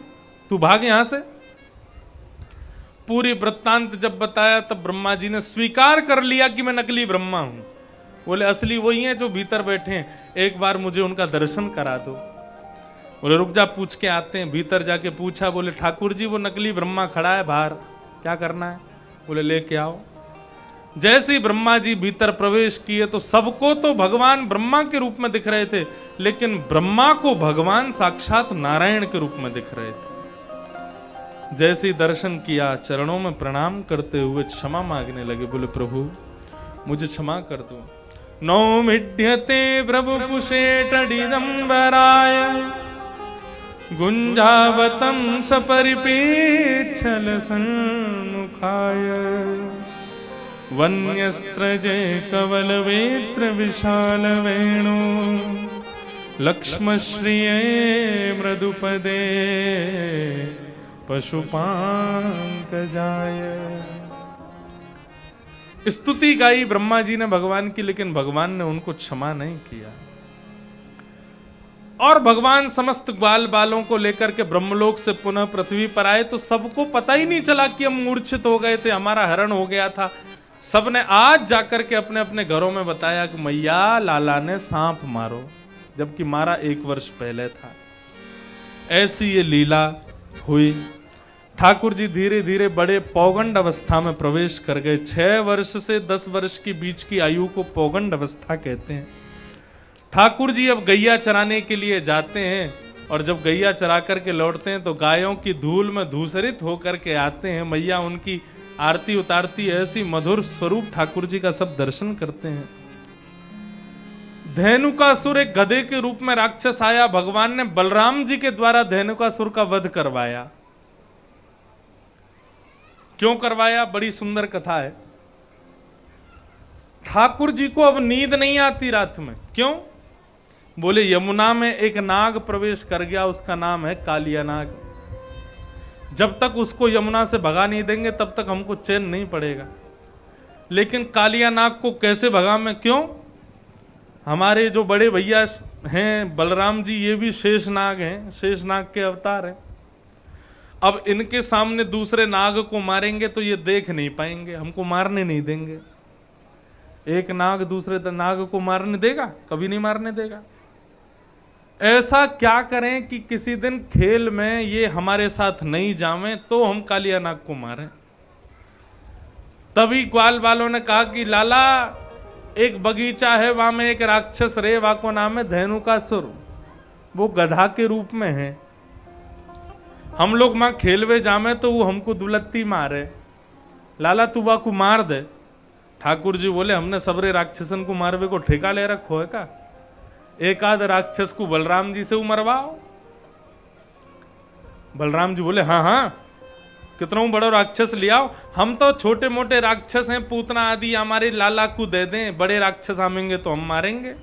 तू भाग यहां से। पूरी वृत्तांत जब बताया तब ब्रह्मा जी ने स्वीकार कर लिया कि मैं नकली ब्रह्मा हूं। बोले असली वही हैं जो भीतर बैठे हैं, एक बार मुझे उनका दर्शन करा दो। बोले रुक जा, पूछ के आते हैं। भीतर जाके पूछा, बोले ठाकुर जी वो नकली ब्रह्मा खड़ा है बाहर, क्या करना है? बोले लेके आओ। जैसे ही ब्रह्मा जी भीतर प्रवेश किए तो सबको तो भगवान ब्रह्मा के रूप में दिख रहे थे, लेकिन ब्रह्मा को भगवान साक्षात नारायण के रूप में दिख रहे थे। जैसे ही दर्शन किया, चरणों में प्रणाम करते हुए क्षमा मांगने लगे। बोले प्रभु मुझे क्षमा कर दो। नौमिड्यते प्रभु पुषेटडिदंबराय गुंजावतं सपरिपेच्छल सन्मुखाय वन्यस्त्रजे कवलवेत्र विशाल वेणु लक्ष्मश्रिये मृदुपदे पशुपांकजाय। स्तुति गाई ब्रह्मा जी ने भगवान की, लेकिन भगवान ने उनको क्षमा नहीं किया। और भगवान समस्त ग्वाल बालों को लेकर के ब्रह्मलोक से पुनः पृथ्वी पर आए तो सबको पता ही नहीं चला कि हम मूर्छित हो गए थे, हमारा हरण हो गया था। सबने आज जाकर के अपने अपने घरों में बताया कि मैया लाला ने सांप मारो, जबकि मारा 1 वर्ष पहले था। ऐसी ये लीला हुई। ठाकुर जी धीरे धीरे बड़े पौगंड अवस्था में प्रवेश कर गए। 6 वर्ष से 10 वर्ष के बीच की आयु को पौगंड अवस्था कहते हैं। ठाकुर जी अब गैया चराने के लिए जाते हैं, और जब गैया चरा करके लौटते हैं तो गायों की धूल में धूसरित होकर के आते हैं। मैया उनकी आरती उतारती, ऐसी मधुर स्वरूप ठाकुर जी का सब दर्शन करते हैं। धेनुकासुर एक गधे के रूप में राक्षस आया, भगवान ने बलराम जी के द्वारा धेनुकासुर का वध करवाया। क्यों करवाया? बड़ी सुंदर कथा है। ठाकुर जी को अब नींद नहीं आती रात में। क्यों? बोले यमुना में एक नाग प्रवेश कर गया, उसका नाम है कालिया नाग। जब तक उसको यमुना से भगा नहीं देंगे तब तक हमको चैन नहीं पड़ेगा। लेकिन कालिया नाग को कैसे भगा मैं? क्यों? हमारे जो बड़े भैया हैं बलराम जी, ये भी शेष नाग हैं, शेष नाग के अवतार हैं। अब इनके सामने दूसरे नाग को मारेंगे तो ये देख नहीं पाएंगे, हमको मारने नहीं देंगे। एक नाग दूसरे नाग को मारने देगा? कभी नहीं मारने देगा। ऐसा क्या करें कि किसी दिन खेल में ये हमारे साथ नहीं जावें तो हम कालिया नाग को मारें। तभी ग्वाल वालों ने कहा कि लाला एक बगीचा है, वहां में एक राक्षस रे, वहां को नाम है धेनुकासुर, वो गधा के रूप में है। हम लोग वहां खेलवे जामे तो वो हमको दुलत्ती मारे, लाला तू वाकू मार दे। ठाकुर जी बोले हमने सबरे राक्षसन को मारवे को ठेका ले रखो है का? एक आध राक्षस को बलराम जी से उमरवाओ। बलराम जी बोले हाँ हाँ कितना बड़ा राक्षस ले आओ, हम तो छोटे मोटे राक्षस हैं, पूतना आदि हमारे लाला को दे दें, बड़े राक्षस आएंगे तो हम मारेंगे।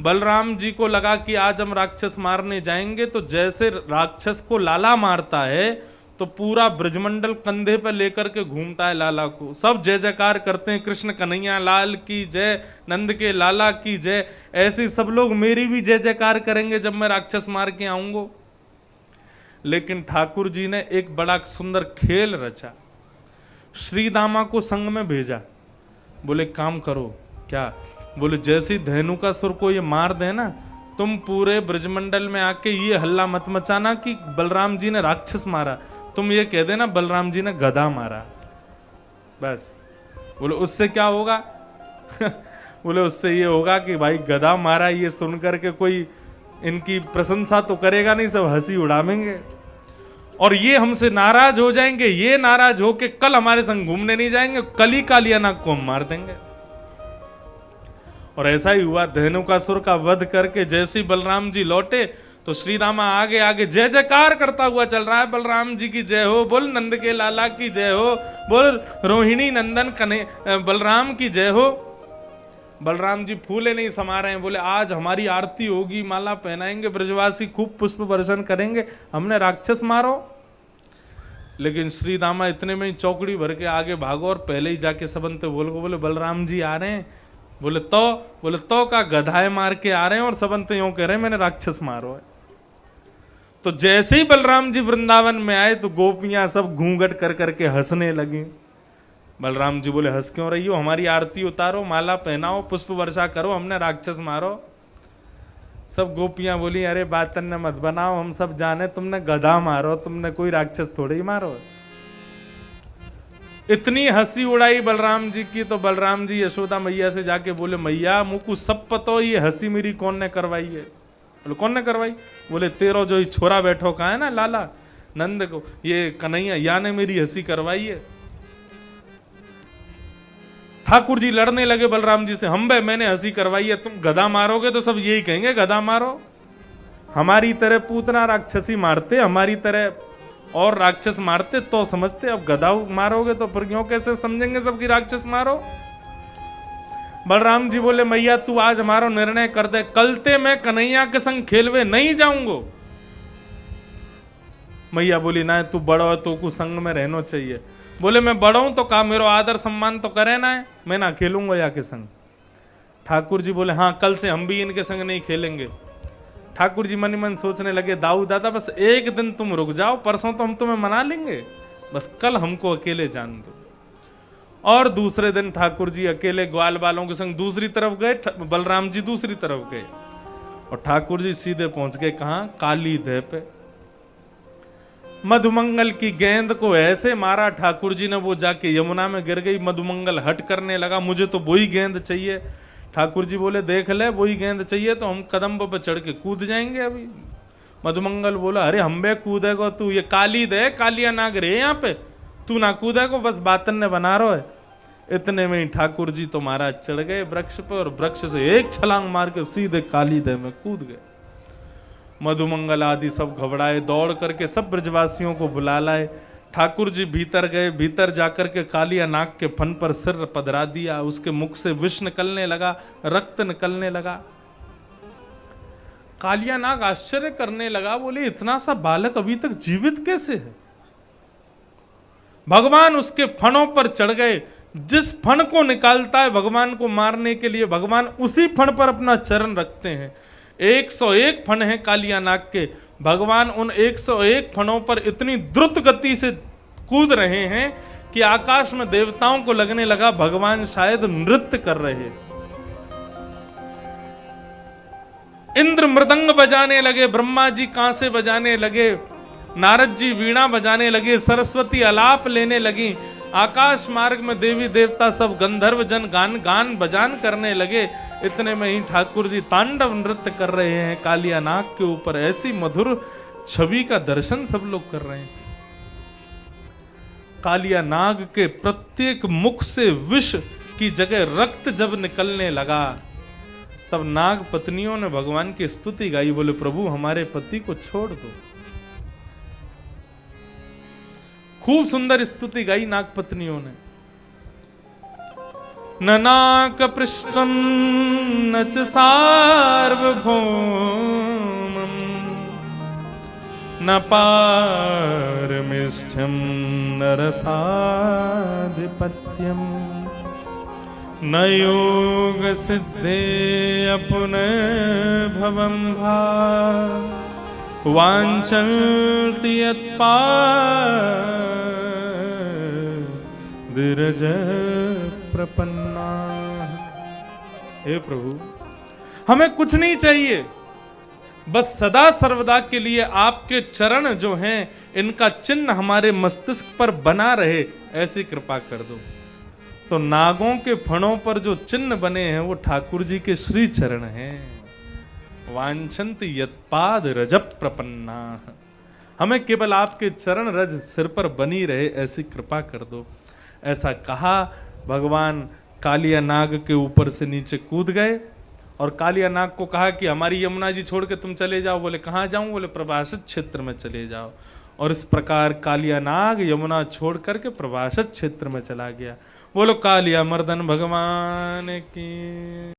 बलराम जी को लगा कि आज हम राक्षस मारने जाएंगे तो जैसे राक्षस को लाला मारता है तो पूरा ब्रजमंडल कंधे पर लेकर के घूमता है लाला को, सब जय जयकार करते हैं, कृष्ण कन्हैया लाल की जय, नंद के लाला की जय। ऐसे सब लोग मेरी भी जय जयकार करेंगे जब मैं राक्षस मार के आऊंगा। लेकिन ठाकुर जी ने एक बड़ा सुंदर खेल रचा, श्री दामा को संग में भेजा। बोले काम करो। क्या? बोले जैसे धेनुकासुर को ये मार देना, तुम पूरे ब्रजमंडल में आके ये हल्ला मत मचाना कि बलराम जी ने राक्षस मारा, तुम ये कह देना बलराम जी ने गधा मारा, बस। बोले उससे क्या होगा? बोले उससे ये होगा कि भाई गधा मारा, ये सुनकर के कोई इनकी प्रशंसा तो करेगा नहीं, सब हंसी उड़ावेंगे और ये हमसे नाराज हो जाएंगे। ये नाराज होके कल हमारे संग घूमने नहीं जाएंगे, कल ही कालिया नाग को हम मार देंगे। और ऐसा ही हुआ। धेनुकासुर का वध करके जैसे ही बलराम जी लौटे तो श्री दामा आगे आगे जय जयकार करता हुआ चल रहा है, बलराम जी की जय हो, बोल नंद के लाला की जय हो, बोल रोहिणी नंदन कने बलराम की जय हो। बलराम जी फूले नहीं समा रहे हैं, बोले आज हमारी आरती होगी, माला पहनाएंगे, ब्रजवासी खूब पुष्प वर्षण करेंगे, हमने राक्षस मारो। लेकिन श्री दामा इतने में ही चौकड़ी भर के आगे भागो और पहले ही जाके सबंते बोले बलराम जी आ रहे हैं। बोले तो का गधाए मार के आ रहे हैं और सबंते यूं कह रहे हैं मैंने राक्षस मारो है। तो जैसे ही बलराम जी वृंदावन में आए तो गोपियां सब घूंघट कर करके हंसने लगी। बलराम जी बोले हंस क्यों रही हो, हमारी आरती उतारो, माला पहनाओ, पुष्प वर्षा करो, हमने राक्षस मारो। सब गोपियां बोली अरे बातन ने मत बनाओ, हम सब जाने तुमने गधा मारो, तुमने कोई राक्षस थोड़े ही मारो। इतनी हंसी उड़ाई बलराम जी की तो बलराम जी यशोदा मैया से जाके बोले मैया मुझको सब पता हो, ये हंसी मेरी कौन ने करवाई है? बोले कौन ने करवाई? बोले तेरो जो छोरा बैठो कहा है ना लाला नंद को, ये कन्हैया या ने मेरी हंसी करवाई है। ठाकुर जी लड़ने लगे बलराम जी से, हम बे मैंने हंसी करवाई है, तुम गधा मारोगे तो सब यही कहेंगे गधा मारो। हमारी तरह पूतना राक्षसी मारते, हमारी तरह और राक्षस मारते तो समझते, अब गधा मारोगे तो फिर क्यों कैसे समझेंगे सबकी राक्षस मारो। बलराम जी बोले मैया तू आज हमारा निर्णय कर दे, कलते मैं कन्हैया के संग खेलवे नहीं जाऊंगो। मैया बोली ना तू बड़ा है तो को संग में रहना चाहिए। बोले मैं बड़ा हूं तो का मेरा आदर सम्मान तो करे ना है, मैं ना खेलूंगा या के संग। ठाकुर जी बोले हाँ कल से हम भी इनके संग नहीं खेलेंगे। ठाकुर जी मन ही मन सोचने लगे दाऊ दादा बस एक दिन तुम रुक जाओ, परसों तो हम तुम्हें मना लेंगे, बस कल हमको अकेले जान दो। और दूसरे दिन ठाकुर जी अकेले ग्वाल वालों के संग दूसरी तरफ गए, बलराम जी दूसरी तरफ गए और ठाकुर जी सीधे पहुंच गए कहां? काली दह पे। मधुमंगल की गेंद को ऐसे मारा ठाकुर जी ने, वो जाके यमुना में गिर गई। मधुमंगल हट करने लगा, मुझे तो वही गेंद चाहिए। ठाकुर जी बोले देख ले वही गेंद चाहिए तो हम कदम पर चढ़ के कूद जाएंगे अभी। मधुमंगल बोला अरे हम बे कूदेगो तू, ये काली दे कालिया नाग रे यहाँ पे, तू ना कूदेगो, बस बातन ने बना रहा है। इतने में ही ठाकुर जी तो महाराज चढ़ गए वृक्ष पे और वृक्ष से एक छलांग मार के सीधे काली दह में कूद गए। मधुमंगल आदि सब घबराए, दौड़ करके सब ब्रजवासियों को बुला लाए। ठाकुर जी भीतर गए, भीतर जाकर के कालिया नाग के फन पर सिर पधरा दिया, उसके मुख से विष निकलने लगा, रक्त निकलने लगा। कालिया नाग आश्चर्य करने लगा, बोले इतना सा बालक अभी तक जीवित कैसे है? भगवान उसके फनों पर चढ़ गए, जिस फन को निकालता है भगवान को मारने के लिए, भगवान उसी फन पर अपना चरण रखते हैं। 101 फन है कालिया नाग के, भगवान उन 101 फणों पर इतनी द्रुत गति से कूद रहे हैं कि आकाश में देवताओं को लगने लगा भगवान शायद नृत्य कर रहे हैं। इंद्र मृदंग बजाने लगे, ब्रह्मा जी कांसे बजाने लगे, नारद जी वीणा बजाने लगे, सरस्वती अलाप लेने लगी, आकाश मार्ग में देवी देवता सब गंधर्व जन गान बजान करने लगे। इतने में ही ठाकुर जी तांडव नृत्य कर रहे हैं कालिया नाग के ऊपर। ऐसी मधुर छवि का दर्शन सब लोग कर रहे हैं। कालिया नाग के प्रत्येक मुख से विष की जगह रक्त जब निकलने लगा, तब नाग पत्नियों ने भगवान की स्तुति गाई, बोले प्रभु हमारे पति को छोड़ दो। खूब सुंदर स्तुति गाई नाग पत्नियों ने। न नाक पृष्ठम न च सार्वभौमम् न पारमेष्ठ्यम न रसाधिपत्यम न योग सिद्धे अपुनर्भवं भा वाञ्छन्ति यत्पादिरज प्रपन्ना। हे प्रभु हमें कुछ नहीं चाहिए, बस सदा सर्वदा के लिए आपके चरण जो हैं इनका चिन्ह हमारे मस्तिष्क पर बना रहे, ऐसी कृपा कर दो। तो नागों के फणों पर जो चिन्ह बने हैं वो ठाकुर जी के श्री चरण हैं। वांछन्ति यत्पाद रज प्रपन्ना, हमें केवल आपके चरण रज सिर पर बनी रहे, ऐसी कृपा कर दो। ऐसा कहा, भगवान कालिया नाग के ऊपर से नीचे कूद गए और कालिया नाग को कहा कि हमारी यमुना जी छोड़ के तुम चले जाओ। बोले कहाँ जाऊं? बोले प्रभाषित क्षेत्र में चले जाओ। और इस प्रकार कालिया नाग यमुना छोड़ करके प्रभाषित क्षेत्र में चला गया। बोलो कालिया मर्दन भगवान की।